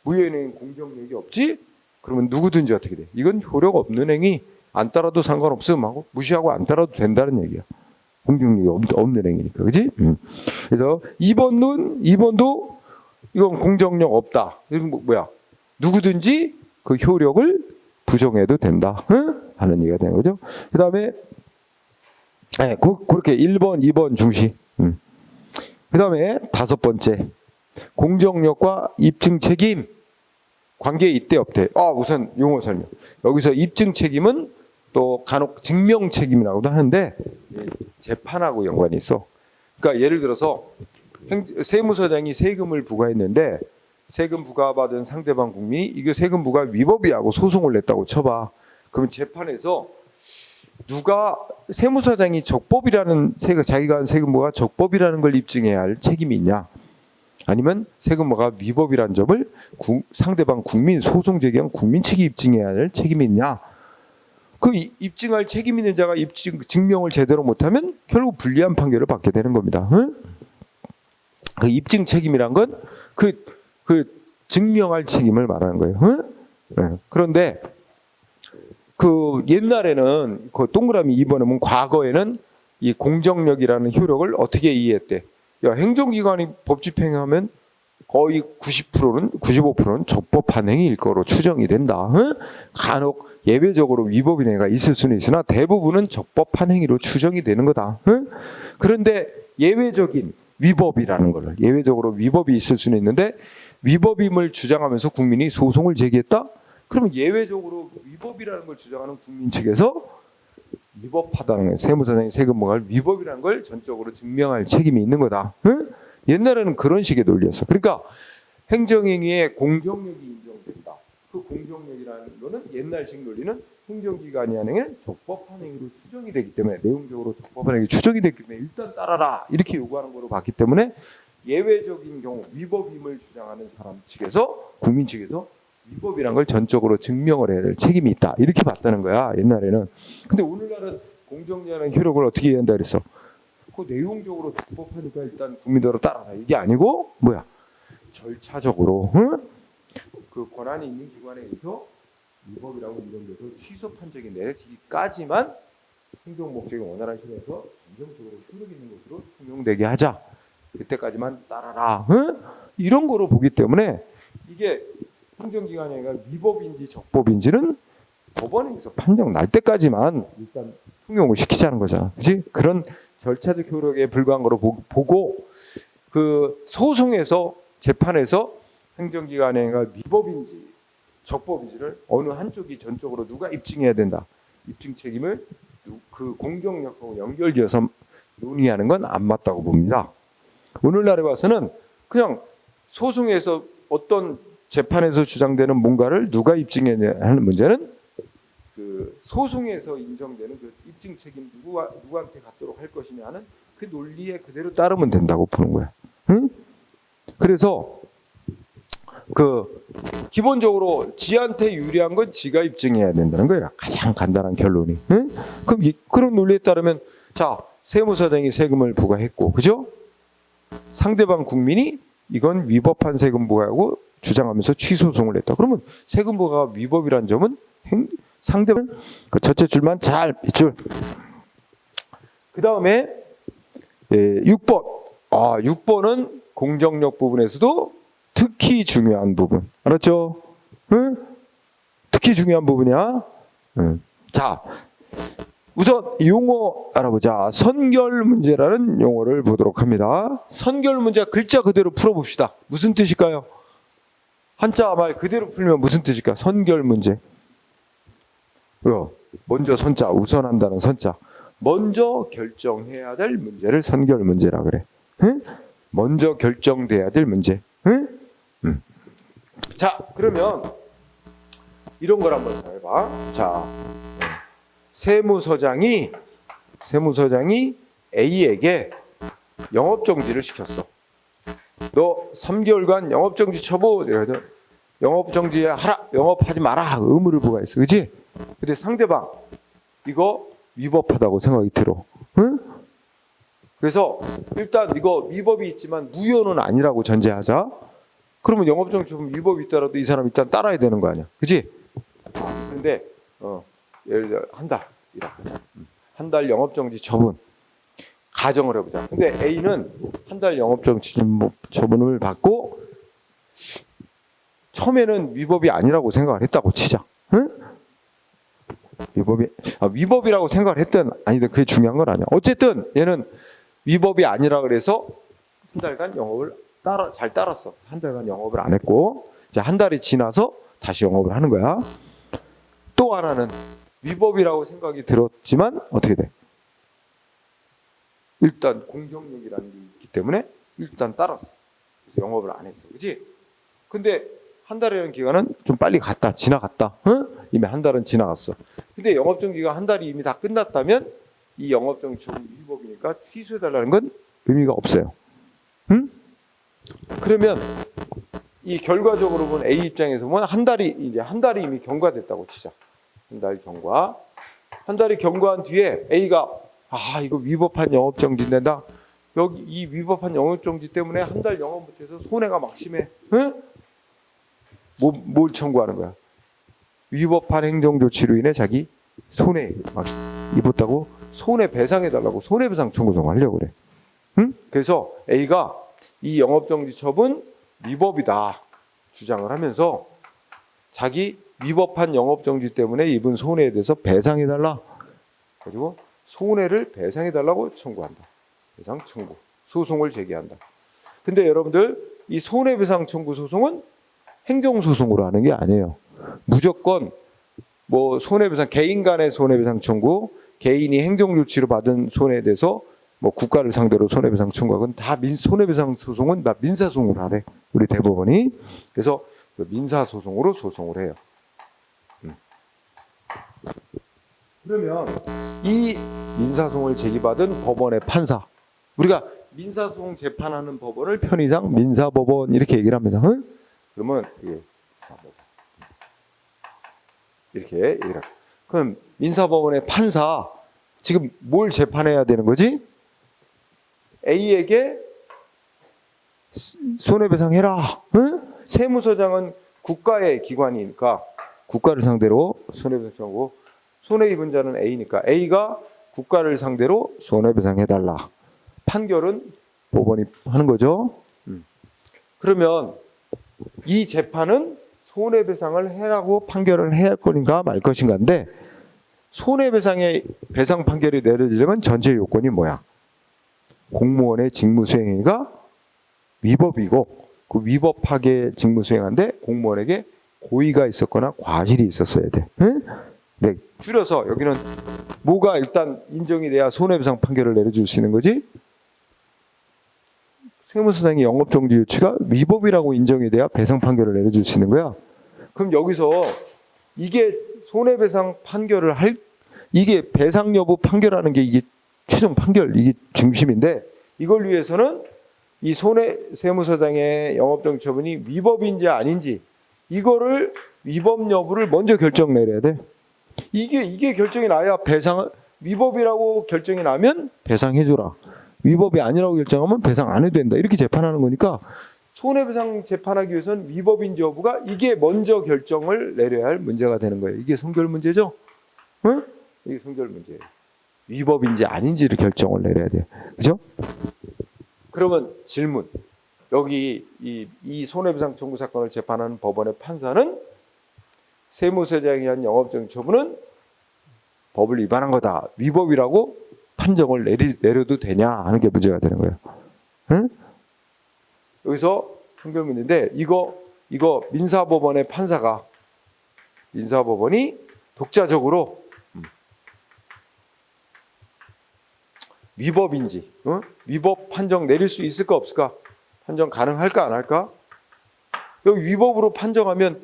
무효인 행위 공정력이 없지? 그러면 누구든지 어떻게 돼? 이건 효력 없는 행위. 안 따라도 상관없음 하고 무시하고 안 따라도 된다는 얘기야. 공정력이 없는 행위니까. 그지? 그래서 2번도 이건 공정력 없다. 이건 뭐야? 누구든지 그 효력을 부정해도 된다. 응? 하는 얘기가 되는 거죠. 그 다음에 네, 그렇게 1번, 2번 중시. 그 다음에 5번째. 공정력과 입증 책임. 관계 있대 없대. 우선 용어 설명. 여기서 입증 책임은 또 간혹 증명 책임이라고도 하는데 재판하고 연관이 있어. 그러니까 예를 들어서 세무서장이 세금을 부과했는데 세금 부과받은 상대방 국민이 이게 세금 부과 위법이라고 소송을 냈다고 쳐봐. 그럼 재판에서 누가 세무서장이 적법이라는 자기가 한 세금부가 적법이라는 걸 입증해야 할 책임이 있냐? 아니면 세금부가 위법이라는 점을 상대방 국민 소송 제기한 국민 측이 입증해야 할 책임이 있냐? 그 입증할 책임 있는 자가 증명을 제대로 못하면 결국 불리한 판결을 받게 되는 겁니다. 응? 그 입증 책임이란 건 그 증명할 책임을 말하는 거예요. 응? 네. 그런데 그 옛날에는 그 동그라미 2번에 보면 과거에는 이 공정력이라는 효력을 어떻게 이해했대? 야, 행정기관이 법 집행하면 거의 95%는 적법한 행위일 거로 추정이 된다. 응? 간혹 예외적으로 위법인 행위가 있을 수는 있으나 대부분은 적법한 행위로 추정이 되는 거다. 응? 그런데 예외적인 위법이라는 거를 예외적으로 위법이 있을 수는 있는데 위법임을 주장하면서 국민이 소송을 제기했다? 그러면 예외적으로 위법이라는 걸 주장하는 국민 측에서 위법하다는 거예요. 세무서장이 세금 부과할 위법이라는 걸 전적으로 증명할 책임이 있는 거다. 응? 옛날에는 그런 식의 논리였어. 그러니까 행정행위에 공정력이 인정된다. 그 공정력이라는 거는 옛날식 논리는 행정기관이 하는 행위는 적법한 행위로 추정이 되기 때문에 내용적으로 적법한 행위 추정이 됐기 때문에 일단 따라라 이렇게 요구하는 거로 봤기 때문에 예외적인 경우 위법임을 주장하는 사람 측에서 국민 측에서 위법이란 걸 전적으로 증명을 해야 될 책임이 있다 이렇게 봤다는 거야 옛날에는. 근데 오늘날은 공정력이라는 효력을 어떻게 이해한다 그랬어? 그 내용적으로 적법하니까 일단 국민대로 따라라 이게 아니고 뭐야? 절차적으로 응? 그 권한이 있는 기관에 의해서 위법이라고 인정돼서 취소 판정이 내려지기까지만 행정 목적이 원활한 실행에서 감정적으로 효력 있는 것으로 통용되게 하자. 그때까지만 따라라. 응? 이런 거로 보기 때문에 이게 행정기관이 아니라 위법인지 적법인지는 법원에서 판정 날 때까지만 일단 통용을 시키자는 거잖아. 그렇지? 그런 절차적 효력에 불과한 거로 보고 그 소송에서 재판에서 행정기관의 행위가 위법인지 적법인지를 어느 한쪽이 전적으로 누가 입증해야 된다. 입증 책임을 그 공정력하고 연결지어서 논의하는 건 안 맞다고 봅니다. 오늘날에 봐서는 그냥 소송에서 어떤 재판에서 주장되는 뭔가를 누가 입증해야 하는 문제는 그 소송에서 인정되는 그 입증 책임 누구한테 갖도록 할 것이냐는 그 논리에 그대로 따르면 된다고 보는 거야. 응? 그래서 그 기본적으로 지한테 유리한 건 지가 입증해야 된다는 거예요. 가장 간단한 결론이. 응? 그럼 그런 논리에 따르면 자 세무서장이 세금을 부과했고, 그죠? 상대방 국민이 이건 위법한 세금 부과하고 주장하면서 취소송을 했다. 그러면 세금 부과가 위법이라는 점은 상대방 그 첫째 줄만 잘 밑줄. 그 다음에 6번. 6번은 공정력 부분에서도 특히 중요한 부분. 알았죠? 응? 특히 중요한 부분이야. 응. 자, 우선 용어 알아보자. 선결 문제라는 용어를 보도록 합니다. 선결 문제 글자 그대로 풀어봅시다. 무슨 뜻일까요? 한자 말 그대로 풀면 무슨 뜻일까? 선결 문제. 먼저 선자, 우선한다는 선자. 먼저 결정해야 될 문제를 선결 문제라 그래. 응? 먼저 결정돼야 될 문제. 응? 자, 그러면 이런 걸 한번 해봐. 자, 세무서장이 A에게 영업정지를 시켰어. 너 3개월간 영업정지 처분. 이러거든. 영업정지 하라. 영업하지 마라. 의무를 부과했어. 그치? 근데 상대방 이거 위법하다고 생각이 들어. 응? 그래서 일단 이거 위법이 있지만 무효는 아니라고 전제하자. 그러면 영업정지 처분 위법이 있더라도 이 사람 일단 따라야 되는 거 아니야. 그치? 근데 예를 들어 한 달. 한 달 영업정지 처분. 가정을 해보자. 근데 A는 한 달 영업정지 처분을 받고 처음에는 위법이 아니라고 생각을 했다고 치자. 응? 위법이라고 생각을 했든 아니든 그게 중요한 건 아니야. 어쨌든 얘는 위법이 아니라 그래서 한 달간 영업을 잘 따랐어. 한 달간 영업을 안 했고 이제 한 달이 지나서 다시 영업을 하는 거야. 또 하나는 위법이라고 생각이 들었지만 어떻게 돼? 일단 공정력이라는 게 있기 때문에 일단 따랐어. 그래서 영업을 안 했어. 그렇지? 근데 한 달이라는 기간은 좀 빨리 지나갔다. 응? 이미 한 달은 지나갔어. 근데 영업정지가 한 달이 이미 다 끝났다면 이 영업정지 처분 위법이니까 취소해달라는 건 의미가 없어요. 응? 그러면 이 결과적으로 보면 A 입장에서 보면 한 달이 이미 경과됐다고 치자. 한 달 경과. 한 달이 경과한 뒤에 A가 이거 위법한 영업정지인데 나 여기 이 위법한 영업정지 때문에 한 달 영업 못해서 손해가 막심해. 응? 뭘 청구하는 거야? 위법한 행정조치로 인해 자기 손해 막 입었다고 손해배상해달라고 손해배상 청구송을 하려고 그래. 응? 그래서 A가 이 영업정지 처분 위법이다 주장을 하면서 자기 위법한 영업정지 때문에 입은 손해에 대해서 배상해달라. 그리고 손해를 배상해달라고 청구한다. 배상 청구 소송을 제기한다. 근데 여러분들 이 손해배상 청구 소송은 행정소송으로 하는 게 아니에요. 무조건 뭐 손해배상 개인 간의 손해배상 청구, 개인이 행정조치로 받은 손해에 대해서 뭐 국가를 상대로 손해배상 청구하건 다 손해배상 소송은 다 민사소송으로 하래. 우리 대법원이. 그래서 민사소송으로 소송을 해요. 그러면 이 민사소송을 제기받은 법원의 판사, 우리가 민사소송 재판하는 법원을 편의상 민사법원 이렇게 얘기를 합니다. 응? 그러면 이렇게 얘기를 해요. 그럼 민사법원의 판사 지금 뭘 재판해야 되는 거지? A에게 손해배상해라. 응? 세무서장은 국가의 기관이니까 국가를 상대로 손해배상 청구하고 손해 입은 자는 A니까 A가 국가를 상대로 손해배상해달라. 판결은 법원이 하는 거죠. 그러면 이 재판은 손해배상을 해라고 판결을 해야 할 것인가 말 것인가인데 손해배상의 배상 판결이 내려지려면 전제 요건이 뭐야? 공무원의 직무수행행위가 위법이고 그 위법하게 직무수행한데 공무원에게 고의가 있었거나 과실이 있었어야 돼. 응? 네, 줄여서 여기는 뭐가 일단 인정이 돼야 손해배상 판결을 내려줄 수 있는 거지? 세무서장의 영업정지 조치가 위법이라고 인정이 돼야 배상 판결을 내려줄 수 있는 거야. 그럼 여기서 이게 손해배상 판결을 이게 배상 여부 판결하는 게 이게 최종 판결, 이게 중심인데 이걸 위해서는 이 세무서장의 영업정지 처분이 위법인지 아닌지 이거를 위법 여부를 먼저 결정 내려야 돼. 이게 결정이 나야 위법이라고 결정이 나면 배상해줘라. 위법이 아니라고 결정하면 배상 안 해도 된다. 이렇게 재판하는 거니까 손해배상 재판하기 위해서는 위법인지 여부가 이게 먼저 결정을 내려야 할 문제가 되는 거예요. 이게 선결 문제죠? 응? 이게 선결 문제예요. 위법인지 아닌지를 결정을 내려야 돼요. 그죠? 그러면 질문. 여기 이 손해배상 청구 사건을 재판하는 법원의 판사는 세무서장이 한 영업정지 처분은 법을 위반한 거다. 위법이라고 판정을 내려도 되냐 하는 게 문제가 되는 거예요. 응? 여기서 판결 문제인데 이거 민사법원의 판사가 민사법원이 독자적으로 위법인지 위법 판정 내릴 수 있을까 없을까? 판정 가능할까 안 할까? 여기 위법으로 판정하면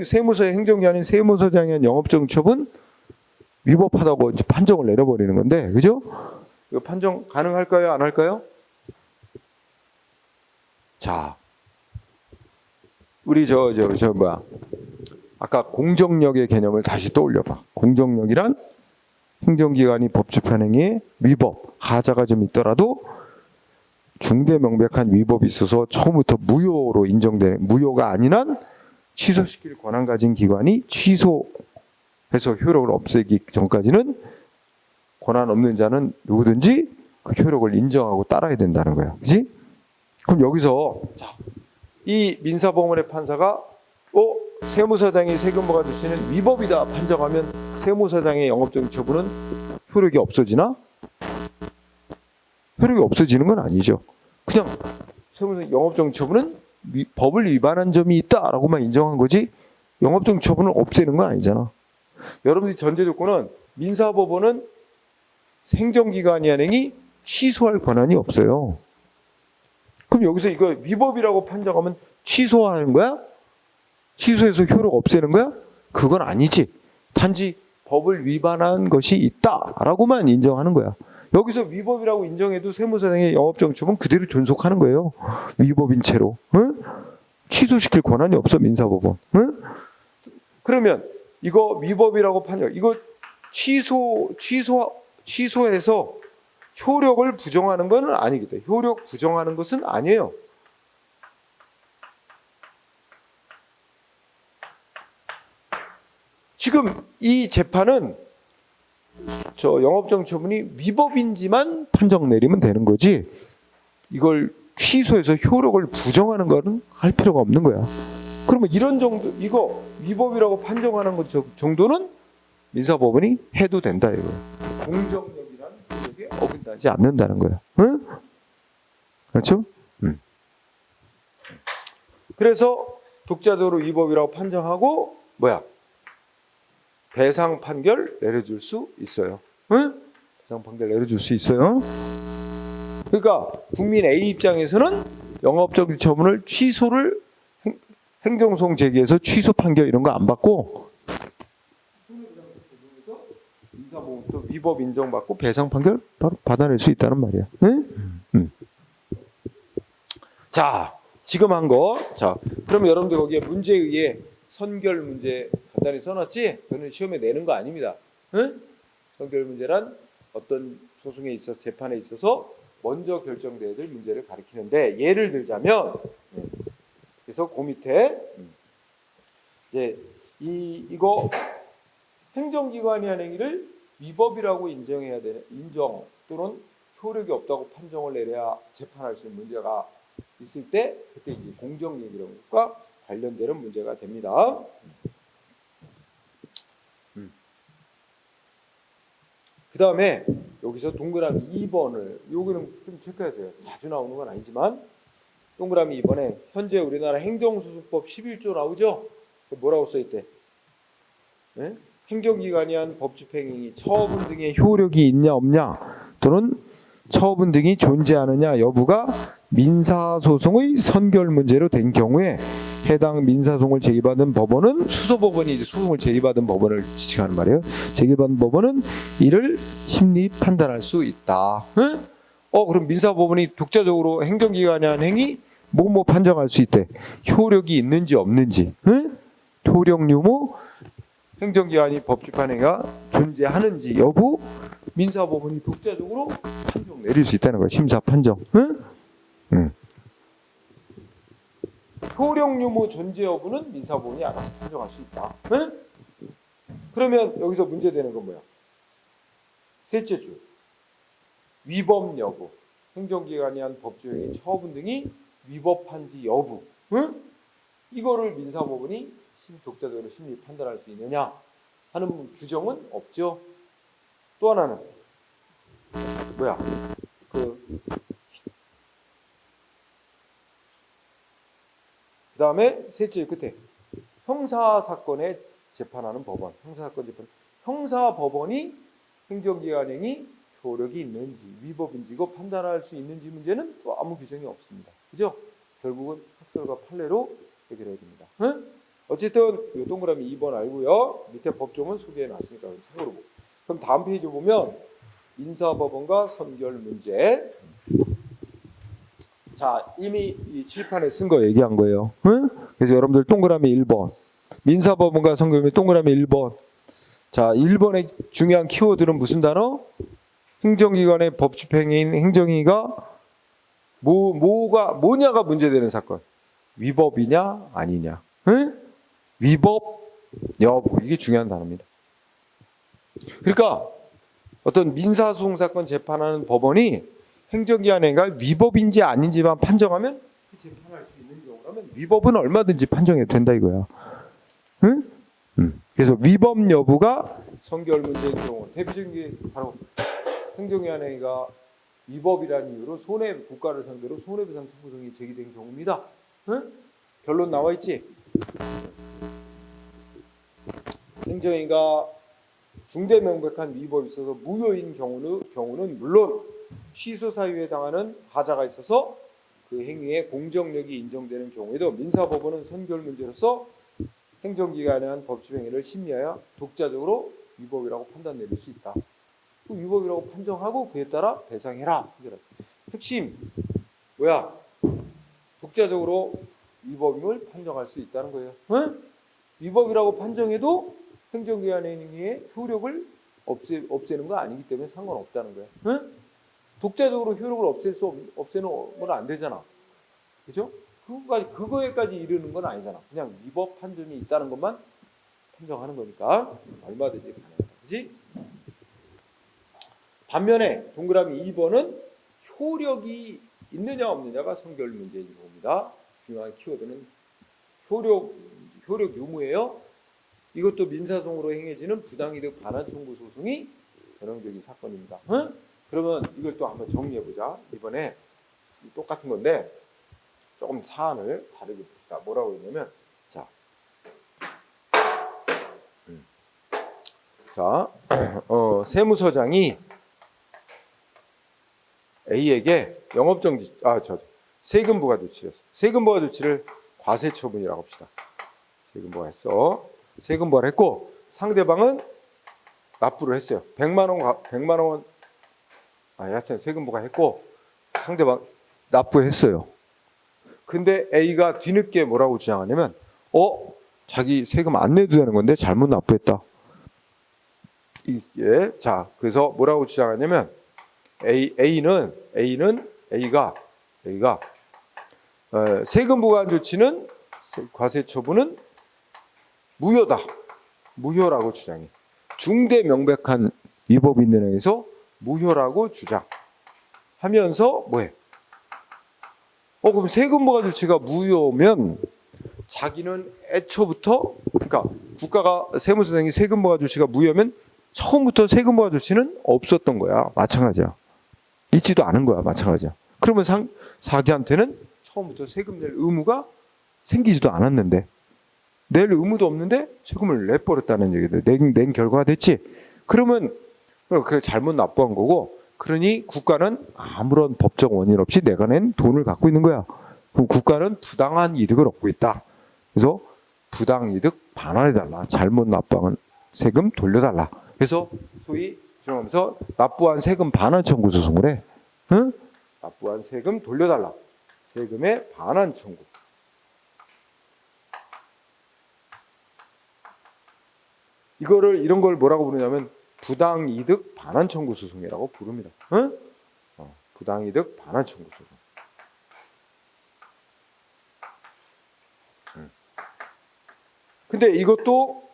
세무서의 행정이 아닌 세무서장의 영업정지 처분 위법하다고 이제 판정을 내려버리는 건데, 그죠? 이거 판정 가능할까요? 안 할까요? 자, 우리 뭐야? 아까 공정력의 개념을 다시 떠올려봐. 공정력이란 행정기관이 법집행행위에 위법, 하자가 좀 있더라도 중대 명백한 위법이 있어서 처음부터 무효로 인정되는, 무효가 아닌 한 취소시킬 권한 가진 기관이 취소해서 효력을 없애기 전까지는 권한 없는 자는 누구든지 그 효력을 인정하고 따라야 된다는 거야. 그지? 그럼 여기서 이 민사법원의 판사가 세무사장이 세금부가 주시는 위법이다 판정하면 세무사장의 영업정지 처분은 효력이 없어지나? 효력이 없어지는 건 아니죠. 그냥 세무사장 영업정지 처분은 법을 위반한 점이 있다라고만 인정한 거지 영업정지 처분을 없애는 건 아니잖아. 여러분들이 전제 조건은 민사법원은 행정기관이 한행이 취소할 권한이 없어요. 그럼 여기서 이거 위법이라고 판정하면 취소하는 거야? 취소해서 효력 없애는 거야? 그건 아니지. 단지 법을 위반한 것이 있다라고만 인정하는 거야. 여기서 위법이라고 인정해도 세무사장의 영업정지처분 그대로 존속하는 거예요. 위법인 채로. 응? 취소시킬 권한이 없어 민사법원. 응? 그러면 이거 위법이라고 판정. 이거 취소해서 효력을 부정하는 것은 아니겠다. 효력 부정하는 것은 아니에요. 지금 이 재판은 저 영업정지 처분이 위법인지만 판정 내리면 되는 거지 이걸 취소해서 효력을 부정하는 거는 할 필요가 없는 거야. 그러면 이런 정도 이거 위법이라고 판정하는 것 정도는 민사법원이 해도 된다 이거. 공정력이란 그게 어긋나지 않는다는 거야. 응? 그렇죠? 그래서 독자적으로 위법이라고 판정하고 배상 판결 내려줄 수 있어요. 응? 배상 판결 내려줄 수 있어요. 그러니까 국민 A 입장에서는 영업정지 처분을 취소를 행정소송 제기해서 취소 판결 이런 거 안 받고 민사법원부터 위법 인정받고 배상 판결 바로 받아낼 수 있다는 말이야. 응? 자, 지금 한 거. 자, 그러면 여러분들 거기에 문제에 의해 선결 문제 간단히 써놨지? 그거는 시험에 내는 거 아닙니다. 응? 선결 문제란 어떤 소송에 있어서 재판에 있어서 먼저 결정돼야 될 문제를 가리키는데 예를 들자면 그래서 그 밑에 이제 이거 행정기관이 한 행위를 위법이라고 인정해야 되는 인정 또는 효력이 없다고 판정을 내려야 재판할 수 있는 문제가 있을 때 그때 이제 공정력과 관련되는 문제가 됩니다. 그 다음에 여기서 동그라미 2번을 여기는 좀 체크하세요. 자주 나오는 건 아니지만 동그라미 2번에 현재 우리나라 행정소송법 11조 나오죠? 뭐라고 써있대? 네? 행정기관이 한 법집행위 처분 등의 효력이 있냐 없냐 또는 처분 등이 존재하느냐 여부가 민사소송의 선결 문제로 된 경우에 해당 민사소송을 제기받은 법원은 수소법원이 이제 소송을 제기받은 법원을 지칭하는 말이에요. 제기받은 법원은 이를 심리 판단할 수 있다. 응? 그럼 민사법원이 독자적으로 행정기관이 한 행위 뭐 판정할 수 있대. 효력이 있는지 없는지. 응? 효력 유무 행정기관이 법집한 행위가 존재하는지 여부 민사법원이 독자적으로 판정 내릴 수 있다는 거야. 심사 판정. 응? 응. 효력 유무 존재 여부는 민사법원이 알아서 판정할 수 있다. 응? 그러면 여기서 문제되는 건 뭐야? 셋째 줄. 위법 여부. 행정기관이 한 법조행위 처분 등이 위법한지 여부. 응? 이거를 민사법원이 독자적으로 심리 판단할 수 있느냐 하는 규정은 없죠. 또 하나는 그 다음에 셋째 끝에 형사사건에 재판하는 법원. 형사사건 재판. 형사법원이 행정기관행위 효력이 있는지 위법인지 이거 판단할 수 있는지 문제는 또 아무 규정이 없습니다. 그죠? 결국은 학설과 판례로 해결해야 됩니다. 응? 어쨌든 이 동그라미 2번 알고요. 밑에 법조문 소개해 놨으니까 참고로 보고. 그럼 다음 페이지 보면 민사법원과 선결 문제. 자, 이미 이 칠판에 쓴 거 얘기한 거예요. 응? 그래서 여러분들 동그라미 1번. 민사법원과 선결 문제 동그라미 1번. 자, 1번의 중요한 키워드는 무슨 단어? 행정기관의 법집행인 행정위가 뭐냐가 문제되는 사건. 위법이냐 아니냐. 응? 위법 여부. 이게 중요한 단어입니다. 그러니까 어떤 민사소송 사건 재판하는 법원이 행정기관인가 위법인지 아닌지만 판정하면 재판할 수 있는 경우라면 위법은 얼마든지 판정해도 된다 이거야. 응? 그래서 위법 여부가 선결 문제인 경우 대표적인 게 바로 행정기관회의가 위법이라는 이유로 국가를 상대로 손해배상 청구성이 제기된 경우입니다. 응? 결론 나와 있지? 행정위가 중대 명백한 위법이 있어서 무효인 경우는 물론 취소 사유에 해당하는 하자가 있어서 그 행위의 공정력이 인정되는 경우에도 민사법원은 선결 문제로서 행정기관에 한 법집행위를 심리하여 독자적으로 위법이라고 판단 내릴 수 있다. 위법이라고 판정하고 그에 따라 배상해라. 핵심 뭐야? 독자적으로 위법임을 판정할 수 있다는 거예요. 응? 위법이라고 판정해도 행정기관의 효력을 없애는 거 아니기 때문에 상관없다는 거예요. 응? 독자적으로 효력을 없애는 건 안 되잖아. 그죠? 그거에까지 이르는 건 아니잖아. 그냥 위법 판정이 있다는 것만 판정하는 거니까 얼마든지 가능하다. 그지? 반면에 동그라미 2번은 효력이 있느냐 없느냐가 선결 문제인 겁니다. 중요한 키워드는 효력 유무예요. 이것도 민사소송으로 행해지는 부당이득 반환 청구 소송이 전형적인 사건입니다. 응? 그러면 이걸 또 한번 정리해 보자. 이번에 똑같은 건데 조금 사안을 다르게 봅시다. 뭐라고 했냐면 세무서장이 A에게 영업정지 세금 부과 조치를 했어. 세금 부과 조치를 과세처분이라고 합시다. 세금 부과 했어. 세금 부과를 했고 상대방은 납부를 했어요. 100만 원 여하튼 세금 부과했고 상대방 납부했어요. 근데 A가 뒤늦게 뭐라고 주장하냐면 자기 세금 안 내도 되는 건데 잘못 납부했다. 이게 그래서 뭐라고 주장하냐면 A가 세금 부과 조치는 과세 처분은 무효라고 주장해. 중대 명백한 위법이 있는 행위에서 무효라고 주장하면서 뭐해? 그럼 세금 부과 조치가 무효면 자기는 애초부터 그러니까 국가가 세무서장이 세금 부과 조치가 무효면 처음부터 세금 부과 조치는 없었던 거야. 마찬가지야. 있지도 않은 거야. 마찬가지야. 그러면 자기한테는 처음부터 세금 낼 의무가 생기지도 않았는데 낼 의무도 없는데 세금을 내버렸다는 얘기들. 낸 결과가 됐지. 그러면 그 잘못 납부한 거고 그러니 국가는 아무런 법적 원인 없이 내가 낸 돈을 갖고 있는 거야. 그럼 국가는 부당한 이득을 얻고 있다. 그래서 부당이득 반환해달라. 잘못 납부한 세금 돌려달라. 그래서 소위 그러면서 납부한 세금 반환 청구 소송을 해. 응? 납부한 세금 돌려달라. 세금의 반환 청구. 이런 걸 뭐라고 부르냐면 부당이득 반환 청구 소송이라고 부릅니다. 응? 부당이득 반환 청구 소송. 근데 이것도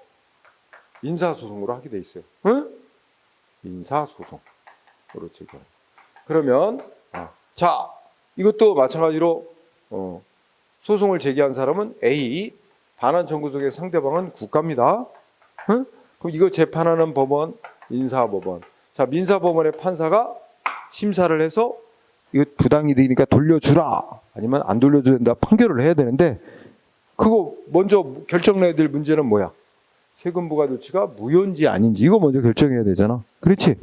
민사소송으로 하게 돼 있어요. 응? 민사소송으로 제기하는. 그러면 이것도 마찬가지로 소송을 제기한 사람은 A, 반환 청구 소송의 상대방은 국가입니다. 응? 그럼 이거 재판하는 법원, 민사법원. 민사법원의 판사가 심사를 해서 이거 부당이득이니까 돌려주라 아니면 안 돌려줘야 된다 판결을 해야 되는데 그거 먼저 결정내야 될 문제는 뭐야? 세금 부과 조치가 무효인지 아닌지 이거 먼저 결정해야 되잖아. 그렇지?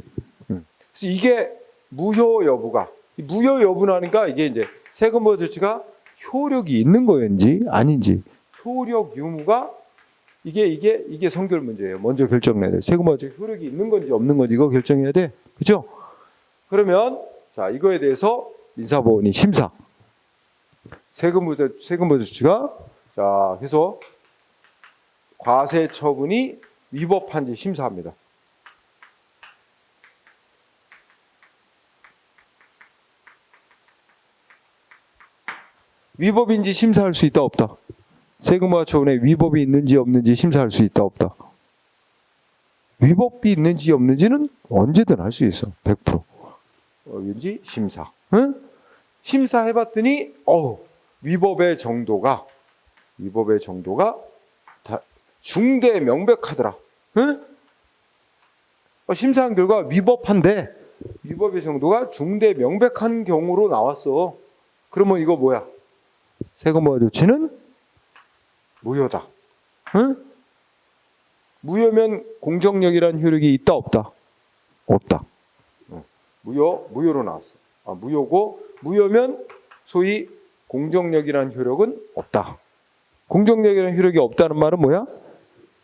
그래서 이게 무효 여부는 하니까 이게 이제 세금 부과 조치가 효력이 있는 거인지 아닌지 효력 유무가 이게 선결 문제예요. 먼저 결정내야 돼. 세금 부과 조치 효력이 있는 건지 없는 건지 이거 결정해야 돼. 그죠? 그러면 자 이거에 대해서 민사법원이 심사. 세금부과 조치가 자 그래서 과세 처분이 위법한지 심사합니다. 위법인지 심사할 수 있다 없다. 세금과 처분에 위법이 있는지 없는지 심사할 수 있다 없다. 위법이 있는지 없는지는 언제든 할 수 있어. 100%. 왠지 심사. 응? 심사해봤더니 위법의 정도가 중대 명백하더라. 응? 심사한 결과 위법한데 위법의 정도가 중대 명백한 경우로 나왔어. 그러면 이거 뭐야? 세금과 조치는 무효다. 응? 무효면 공정력이라는 효력이 있다 없다? 없다. 무효로 나왔어. 무효고 무효면 소위 공정력이라는 효력은 없다. 공정력이라는 효력이 없다는 말은 뭐야?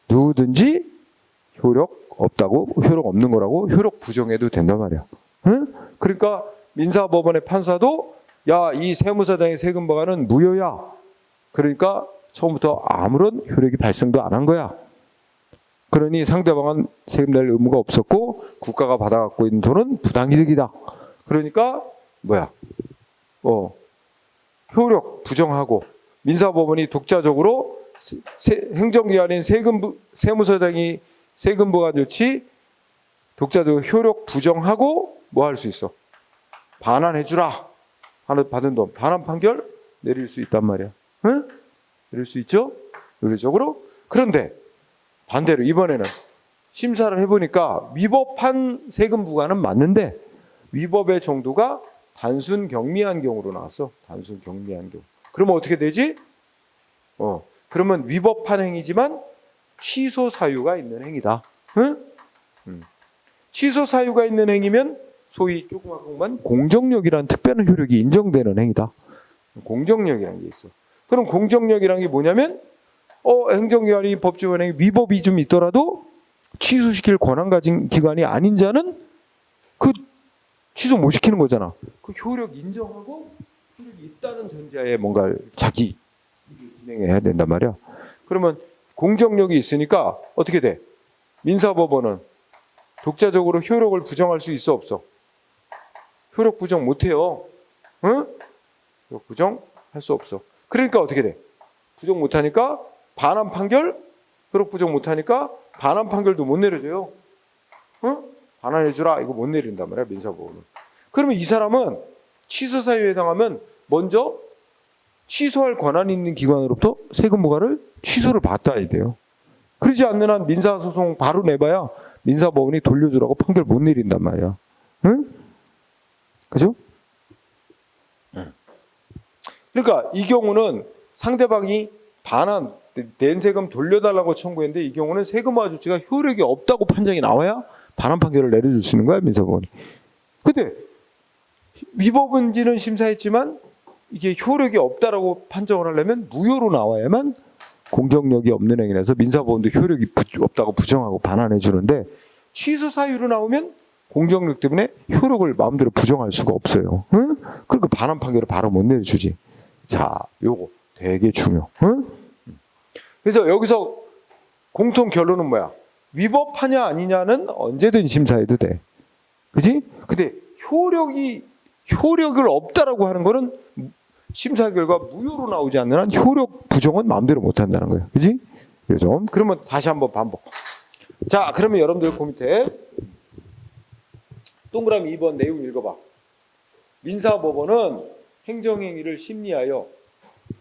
누구든지 효력 없는 거라고 효력 부정해도 된단 말이야. 응? 그러니까 민사법원의 판사도 야, 이 세무사장의 세금 과가는 무효야. 그러니까 처음부터 아무런 효력이 발생도 안 한 거야. 그러니 상대방은 세금 낼 의무가 없었고 국가가 받아갖고 있는 돈은 부당이득이다. 그러니까 뭐야? 효력 부정하고 민사법원이 독자적으로 행정기관인 세무서장이 세금부과 조치 독자적으로 효력 부정하고 뭐 할 수 있어? 반환해주라. 받은 돈 반환 판결 내릴 수 있단 말이야. 응? 내릴 수 있죠? 논리적으로. 그런데 반대로 이번에는 심사를 해보니까 위법한 세금 부과는 맞는데 위법의 정도가 단순 경미한 경우로 나왔어. 단순 경미한 경우. 그러면 어떻게 되지? 그러면 위법한 행위지만 취소 사유가 있는 행위다. 응? 취소 사유가 있는 행위면 소위 조그맣게만 공정력이라는 특별한 효력이 인정되는 행위다. 공정력이라는 게 있어. 그럼 공정력이라는 게 뭐냐면 행정기관이 법조원에 위법이 좀 있더라도 취소시킬 권한 가진 기관이 아닌 자는 그 취소 못 시키는 거잖아. 그 효력 인정하고 효력이 있다는 전제하에 뭔가를 자기 진행해야 된단 말이야. 그러면 공정력이 있으니까 어떻게 돼? 민사법원은 독자적으로 효력을 부정할 수 있어 없어? 효력 부정 못해요. 응? 효력 부정 할 수 없어. 그러니까 어떻게 돼? 부정 못하니까 반환 판결? 효력 부정 못하니까 반환 판결도 못 내려줘요. 응? 반환해주라 이거 못 내린단 말이야 민사법원은. 그러면 이 사람은 취소 사유에 해당하면 먼저 취소할 권한이 있는 기관으로부터 세금 부과를 취소를 받아야 돼요. 그러지 않는 한 민사소송 바로 내봐야 민사법원이 돌려주라고 판결 못 내린단 말이야. 응? 그죠? 그러니까 이 경우는 상대방이 반환, 낸 세금 돌려달라고 청구했는데 이 경우는 세금화 조치가 효력이 없다고 판정이 나와야 반환 판결을 내려줄 수 있는 거야 민사법원이. 근데 위법인지는 심사했지만 이게 효력이 없다라고 판정을 하려면 무효로 나와야만 공정력이 없는 행위라서 민사법원도 효력이 없다고 부정하고 반환해 주는데 취소 사유로 나오면 공정력 때문에 효력을 마음대로 부정할 수가 없어요. 응? 그러니까 반환 판결을 바로 못 내려주지. 자, 요거 되게 중요. 응? 그래서 여기서 공통 결론은 뭐야? 위법하냐 아니냐는 언제든 심사해도 돼. 그지? 근데 효력을 없다라고 하는 거는 심사 결과 무효로 나오지 않는 한 효력 부정은 마음대로 못 한다는 거예요. 그지? 그래서 그러면 다시 한번 반복. 자, 그러면 여러분들 그 밑에 동그라미 2번 내용 읽어봐. 민사법원은 행정행위를 심리하여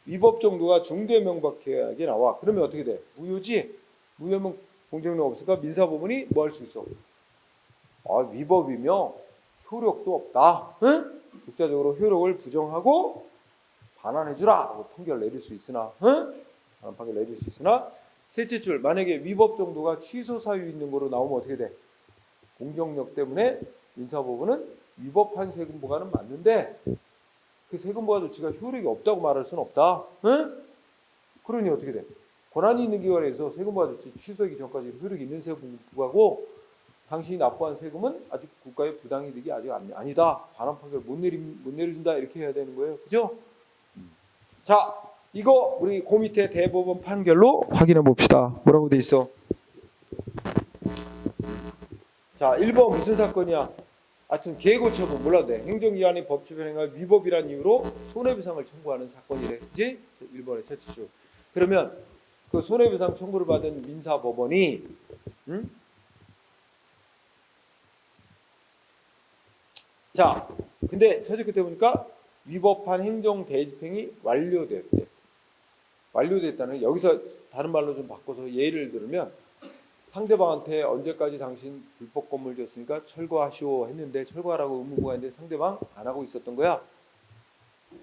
위법 정도가 중대 명백하게 나와. 그러면 어떻게 돼? 무효지? 무효면 공정력 없으니까 민사법원이 뭐 할 수 있어? 위법이며 효력도 없다. 응? 독자적으로 효력을 부정하고 반환해주라. 판결 내릴 수 있으나, 응? 판결 내릴 수 있으나, 셋째 줄 만약에 위법 정도가 취소 사유 있는 거로 나오면 어떻게 돼? 공정력 때문에 민사법원은 위법한 세금 부과는 맞는데 그 세금 부과 조치가 효력이 없다고 말할 수는 없다. 응? 그러니 어떻게 돼? 권한이 있는 기관에서 세금 부과 조치 취소하기 전까지 효력이 있는 세금 부과고 당신이 납부한 세금은 아직 국가의 부당이득이 아직 아니다. 반환 판결 못 내려준다. 이렇게 해야 되는 거예요. 그죠? 자, 이거 우리 그 밑에 대법원 판결로 확인해 봅시다. 뭐라고 돼 있어? 자, 1번 무슨 사건이야? 하여튼 계고처분 몰라도 돼. 행정기관이 법조변 행위가 위법이란 이유로 손해배상을 청구하는 사건이래. 그지? 1번의 채취수. 그러면 그 손해배상 청구를 받은 민사법원이 자, 근데 최저 그때 보니까 위법한 행정 대집행이 완료됐대. 완료됐다는 게 여기서 다른 말로 좀 바꿔서 예를 들면 상대방한테 언제까지 당신 불법 건물 줬으니까 철거하시오 했는데 철거하라고 의무부가 했는데 상대방 안 하고 있었던 거야.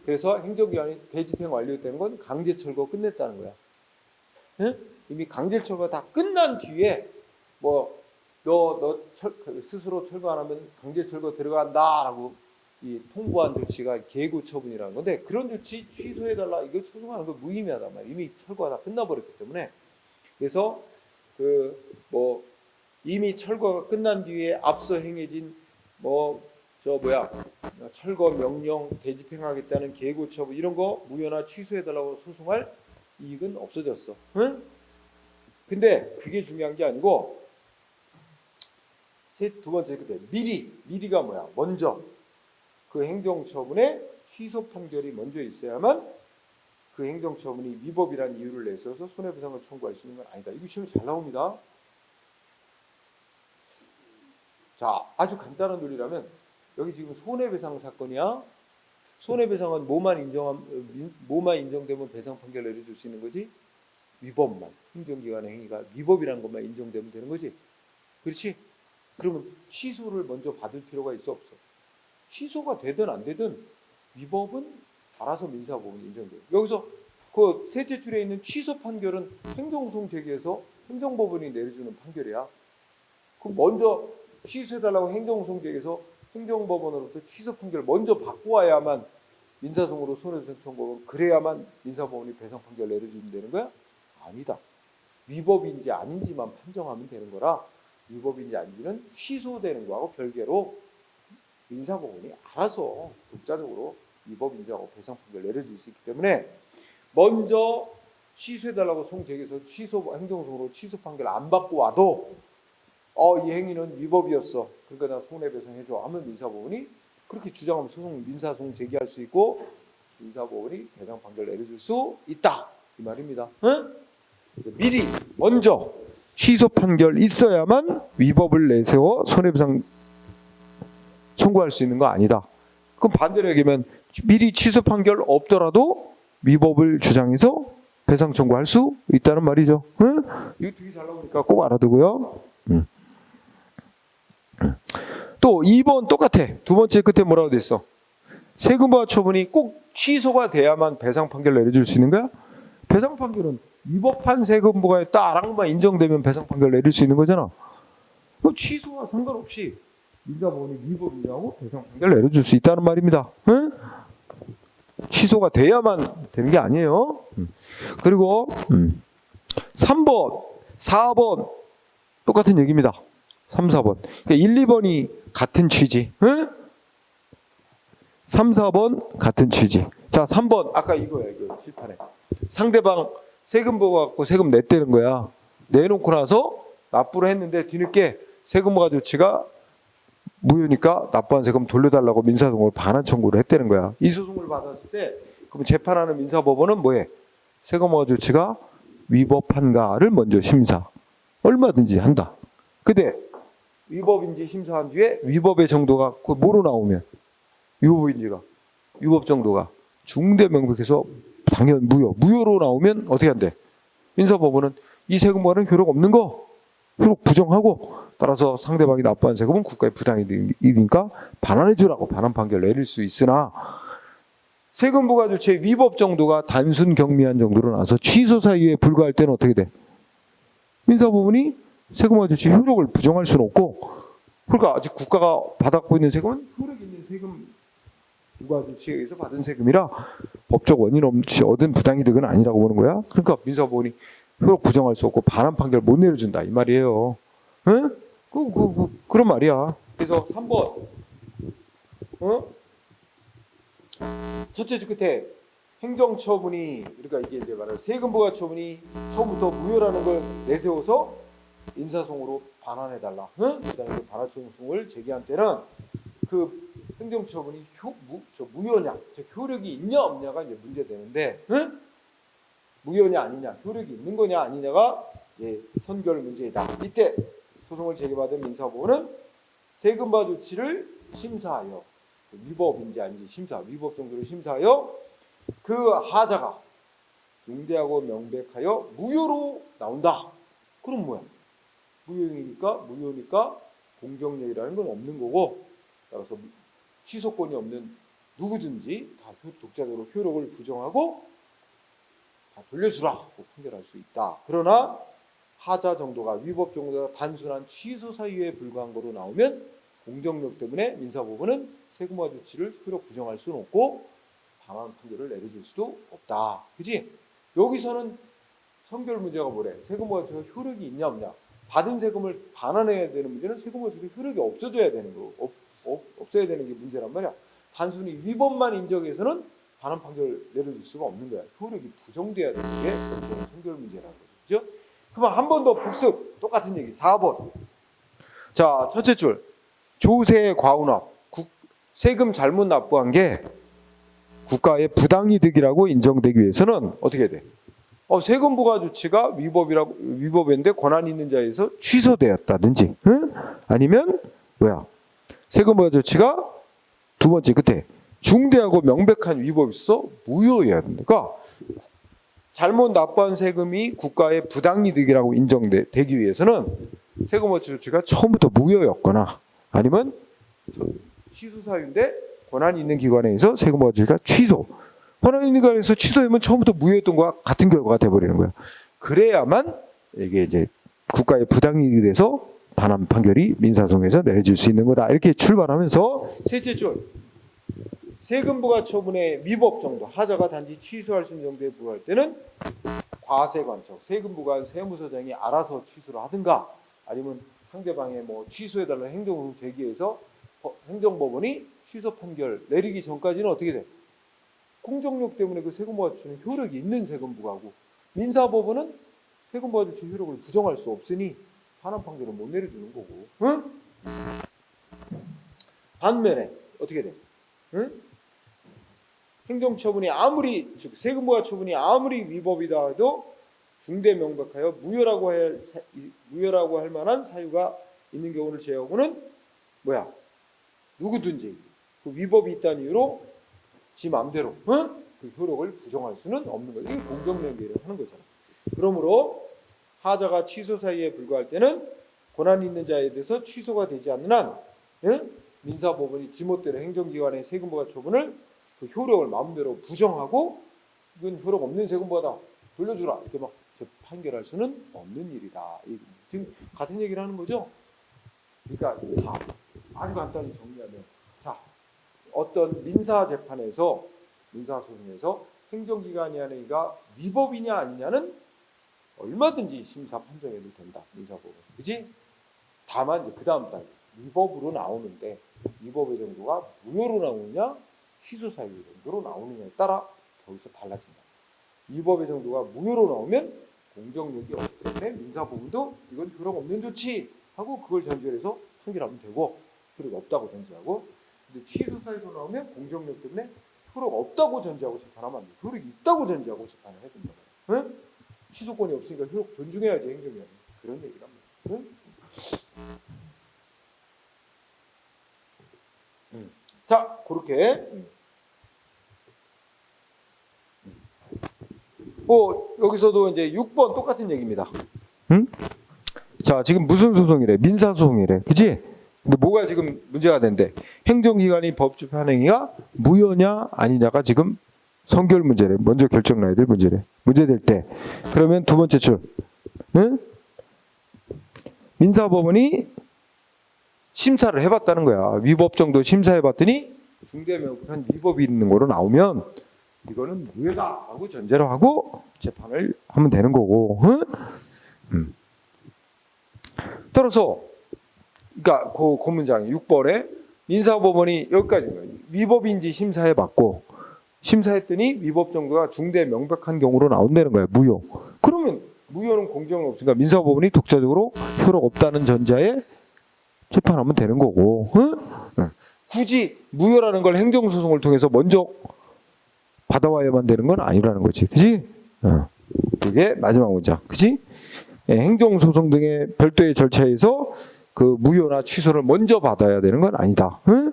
그래서 행정기관이 대집행 완료됐다는 건 강제 철거 끝냈다는 거야. 응? 이미 강제 철거 다 끝난 뒤에 뭐 너 스스로 철거 안 하면 강제 철거 들어간다라고 이 통보한 조치가 계고 처분이라는 건데 그런 조치 취소해달라 이거 소송하는 거 무의미하단 말이야. 이미 철거가 다 끝나버렸기 때문에. 그래서 그 뭐 이미 철거가 끝난 뒤에 앞서 행해진 철거 명령 대집행하겠다는 계고 처분 이런 거 무효나 취소해달라고 소송할 이익은 없어졌어. 응? 근데 그게 중요한 게 아니고 두 번째 그때 미리가 뭐야? 먼저 그 행정처분의 취소 판결이 먼저 있어야만 그 행정처분이 위법이라는 이유를 내세워서 손해배상을 청구할 수 있는 건 아니다. 이거 시험에 잘 나옵니다. 자, 아주 간단한 논리라면 여기 지금 손해배상 사건이야. 손해배상은 뭐만 인정되면 배상 판결 내려줄 수 있는 거지? 위법만. 행정기관의 행위가 위법이라는 것만 인정되면 되는 거지. 그렇지? 그러면 취소를 먼저 받을 필요가 있어 없어? 취소가 되든 안 되든 위법은 알아서 민사법원이 인정돼요. 여기서 그 셋째 줄에 있는 취소 판결은 행정소송 제기해서 행정법원이 내려주는 판결이야. 그럼 먼저 취소해달라고 행정소송 제기해서 행정법원으로부터 취소 판결을 먼저 받고 와야만 민사소송으로 손해배상 청구하고 그래야만 민사법원이 배상 판결 내려주면 되는 거야? 아니다. 위법인지 아닌지만 판정하면 되는 거라 위법인지 아닌지는 취소되는 거하고 별개로 민사법원이 알아서 독자적으로 위법인지하고 배상 판결 내려줄 수 있기 때문에 먼저 취소해달라고 소송 제기해서 행정소송으로 취소 판결 안 받고 와도 이 행위는 위법이었어. 그러니까 나 손해배상 해줘 하면 민사법원이 그렇게 주장하면 민사소송 제기할 수 있고 민사법원이 배상 판결 내려줄 수 있다. 이 말입니다. 응? 미리 먼저 취소 판결 있어야만 위법을 내세워 손해배상 청구할 수 있는 거 아니다. 그럼 반대로 얘기하면 미리 취소 판결 없더라도 위법을 주장해서 배상 청구할 수 있다는 말이죠. 응? 이거 되게 잘 나오니까 꼭 알아두고요. 또 2번 똑같아. 두 번째 끝에 뭐라고 돼 있어? 세금부과 처분이 꼭 취소가 돼야만 배상 판결 내려줄 수 있는 거야? 배상 판결은 위법한 세금부과에 따랑만 인정되면 배상 판결 내릴 수 있는 거잖아. 취소와 상관없이 민사법원이 위법 인정하고 배상 판결 내려줄 수 있다는 말입니다. 응? 취소가 돼야만 되는 게 아니에요. 그리고 3번, 4번 똑같은 얘기입니다. 3, 4번. 그러니까 1, 2번이 같은 취지. 응? 3, 4번 같은 취지. 자, 3번 아까 이거야. 이거 실판에. 상대방 세금 보고 세금 냈다는 거야. 내놓고 나서 납부를 했는데 뒤늦게 세금부과 조치가 무효니까 납부한 세금 돌려달라고 민사소송으로 반환 청구를 했다는 거야. 이 소송을 받았을 때 그럼 재판하는 민사법원은 뭐해? 세금부과 조치가 위법한가를 먼저 심사. 얼마든지 한다. 근데 위법인지 심사한 뒤에 위법의 정도가 그 뭐로 나오면 위법 정도가 중대 명백해서 당연 무효로 나오면 어떻게 한대? 민사법원은 이 세금과는 효력 없는 거 효력 부정하고 따라서 상대방이 납부한 세금은 국가의 부당이니까 반환해 주라고 반환 판결 내릴 수 있으나 세금 부과 조치의 위법 정도가 단순 경미한 정도로 나와서 취소 사유에 불과할 때는 어떻게 돼? 민사법원이 세금 부과 조치 효력을 부정할 수는 없고 그러니까 아직 국가가 받고 있는 세금은 효력 있는 세금 부과 조치에 의해서 받은 세금이라 법적 원인 없이 얻은 부당이득은 아니라고 보는 거야. 그러니까 민사법원이 효력 부정할 수 없고 반환 판결 못 내려준다 이 말이에요. 응? 그런 말이야. 그래서 3번. 첫째 줄 끝에 행정처분이, 그러니까 이게 이제 말하는 세금부가처분이 처음부터 무효라는 걸 내세워서 인사송으로 반환해달라. 그다음에 그 반환청송을 제기한 때는 그 행정처분이 무효냐, 즉 효력이 있냐 없냐가 이제 문제되는데, 무효냐 아니냐, 효력이 있는 거냐 아니냐가 이제 선결 문제이다. 이때 소송을 제기받은 민사법원은 세금과 조치를 심사하여 위법인지 아닌지 위법 정도를 심사하여 그 하자가 중대하고 명백하여 무효로 나온다. 그럼 뭐야? 무효니까 공정력이라는 건 없는 거고, 따라서 취소권이 없는 누구든지 다 독자적으로 효력을 부정하고 다 돌려주라고 판결할 수 있다. 그러나 하자 정도가 위법 정도가 단순한 취소 사유에 불과한 거로 나오면 공정력 때문에 민사법원은 세금화 조치를 효력 부정할 수는 없고 반환 판결을 내려줄 수도 없다. 그지? 여기서는 선결 문제가 뭐래? 세금화 조치가 효력이 있냐 없냐. 받은 세금을 반환해야 되는 문제는 세금화 조치가 효력이 없어져야 되는 거고, 없어야 되는 게 문제란 말이야. 단순히 위법만 인정해서는 반환 판결 내려줄 수가 없는 거야. 효력이 부정돼야 되는 게 여기서는 선결 문제라는 거죠. 그죠? 그럼 한 번 더 복습. 똑같은 얘기. 4번. 자, 첫째 줄. 조세 과운납. 세금 잘못 납부한 게 국가의 부당이득이라고 인정되기 위해서는 어떻게 돼? 세금 부과 조치가 위법인데 권한 있는 자에서 취소되었다든지, 아니면 뭐야? 세금 부과 조치가 두 번째 끝에 중대하고 명백한 위법이 있어 무효해야 된다. 그러니까 잘못 납부한 세금이 국가의 부당이득이라고 인정되기 위해서는 세금 부과 조치가 처음부터 무효였거나 아니면 취소 사유인데 권한이 있는 기관에서 세금 부과 조치가 취소. 권한이 있는 기관에서 취소되면 처음부터 무효였던 거와 같은 결과가 돼버리는 거야. 그래야만 이게 이제 국가의 부당이익이 돼서 반환 판결이 민사소송에서 내려질 수 있는 거다. 이렇게 출발하면서 셋째 줄. 세금 부과 처분의 위법 정도, 하자가 단지 취소할 수 있는 정도에 불과할 때는 과세관청, 세금 부과한 세무서장이 알아서 취소를 하든가 아니면 상대방의 뭐 취소해달라는 행정소송 제기해서 행정법원이 취소 판결 내리기 전까지는 어떻게 돼? 공정력 때문에 그 세금 부과 조치는 효력이 있는 세금 부과고, 민사법원은 세금 부과 조치 효력을 부정할 수 없으니 반환 판결을 못 내려주는 거고. 응? 반면에 어떻게 돼? 응? 행정처분이 아무리, 즉 세금 부과 처분이 아무리 위법이다 해도 중대 명백하여 무효라고 할 만한 사유가 있는 경우를 제외하고는 뭐야? 누구든지 그 위법이 있다는 이유로 지 마음대로 그 효력을 부정할 수는 없는 거죠. 이게 공정력이라고 하는 거잖아. 그러므로 하자가 취소 사유에 불과할 때는 권한 있는 자에 대해서 취소가 되지 않는 한 민사법원이 지멋대로 행정기관의 세금부과 처분을 그 효력을 마음대로 부정하고 이건 효력 없는 세금부과다 돌려주라 이렇게 막 판결할 수는 없는 일이다. 지금 같은 얘기를 하는 거죠. 그러니까 다 아주 간단히 정리하면, 자, 어떤 민사재판에서 민사소송에서 행정기관이 하는 이가 위법이냐 아니냐는 얼마든지 심사 판정해도 된다. 민사법은. 그지? 다만 그 다음 달 위법으로 나오는데 위법의 정도가 무효로 나오느냐 취소 사유 정도로 나오느냐에 따라 거기서 달라진다. 위법의 정도가 무효로 나오면 공정력이 없기 때문에 민사법원도 이건 효력 없는 조치 하고 그걸 전제로 해서 판결하면 되고, 효력 없다고 전제하고, 근데 취소 사유로 나오면 공정력 때문에 효력 없다고 전제하고 재판하면 안 돼. 효력이 있다고 전제하고 재판을 해야 된다. 응? 취소권이 없으니까 효력 존중해야지 행정위원회. 그런 얘기란 말이야. 응? 자, 그렇게. 여기서도 이제 6번 똑같은 얘기입니다. 응? 자, 지금 무슨 소송이래? 민사소송이래. 그치? 근데 뭐가 지금 문제가 된대? 행정기관이 법집행 행위가 무효냐 아니냐가 지금 선결 문제래. 먼저 결정나야 될 문제래. 문제될 때. 그러면 두 번째 줄. 응? 민사법원이 심사를 해봤다는 거야. 위법 정도 심사해봤더니 중대명백한 위법이 있는 거로 나오면 이거는 무효다 하고 전제로 하고 재판을 하면 되는 거고. 응? 따라서 그러니까 그 문장 6번에 민사법원이 여기까지인 거예요. 위법인지 심사해봤고 심사했더니 위법 정도가 중대 명백한 경우로 나온다는 거예요. 무효. 그러면 무효는 공정은 없으니까 민사법원이 독자적으로 효력 없다는 전자에 재판하면 되는 거고. 응? 굳이 무효라는 걸 행정소송을 통해서 먼저 받아와야만 되는 건 아니라는 거지. 그지? 그게 마지막 문장. 그지? 예, 행정소송 등의 별도의 절차에서 그 무효나 취소를 먼저 받아야 되는 건 아니다. 응?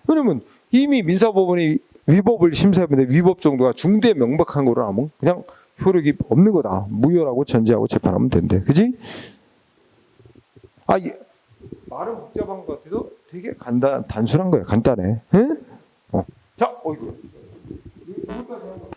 왜냐면 이미 민사법원이 위법을 심사해보는데 위법 정도가 중대 명백한 거로 나오면 그냥 효력이 없는 거다. 무효라고 전제하고 재판하면 된대. 그지? 말은 복잡한 것 같아도 되게 단순한 거예요. 간단해. 응? 자, 이거. 여기까지 한 거.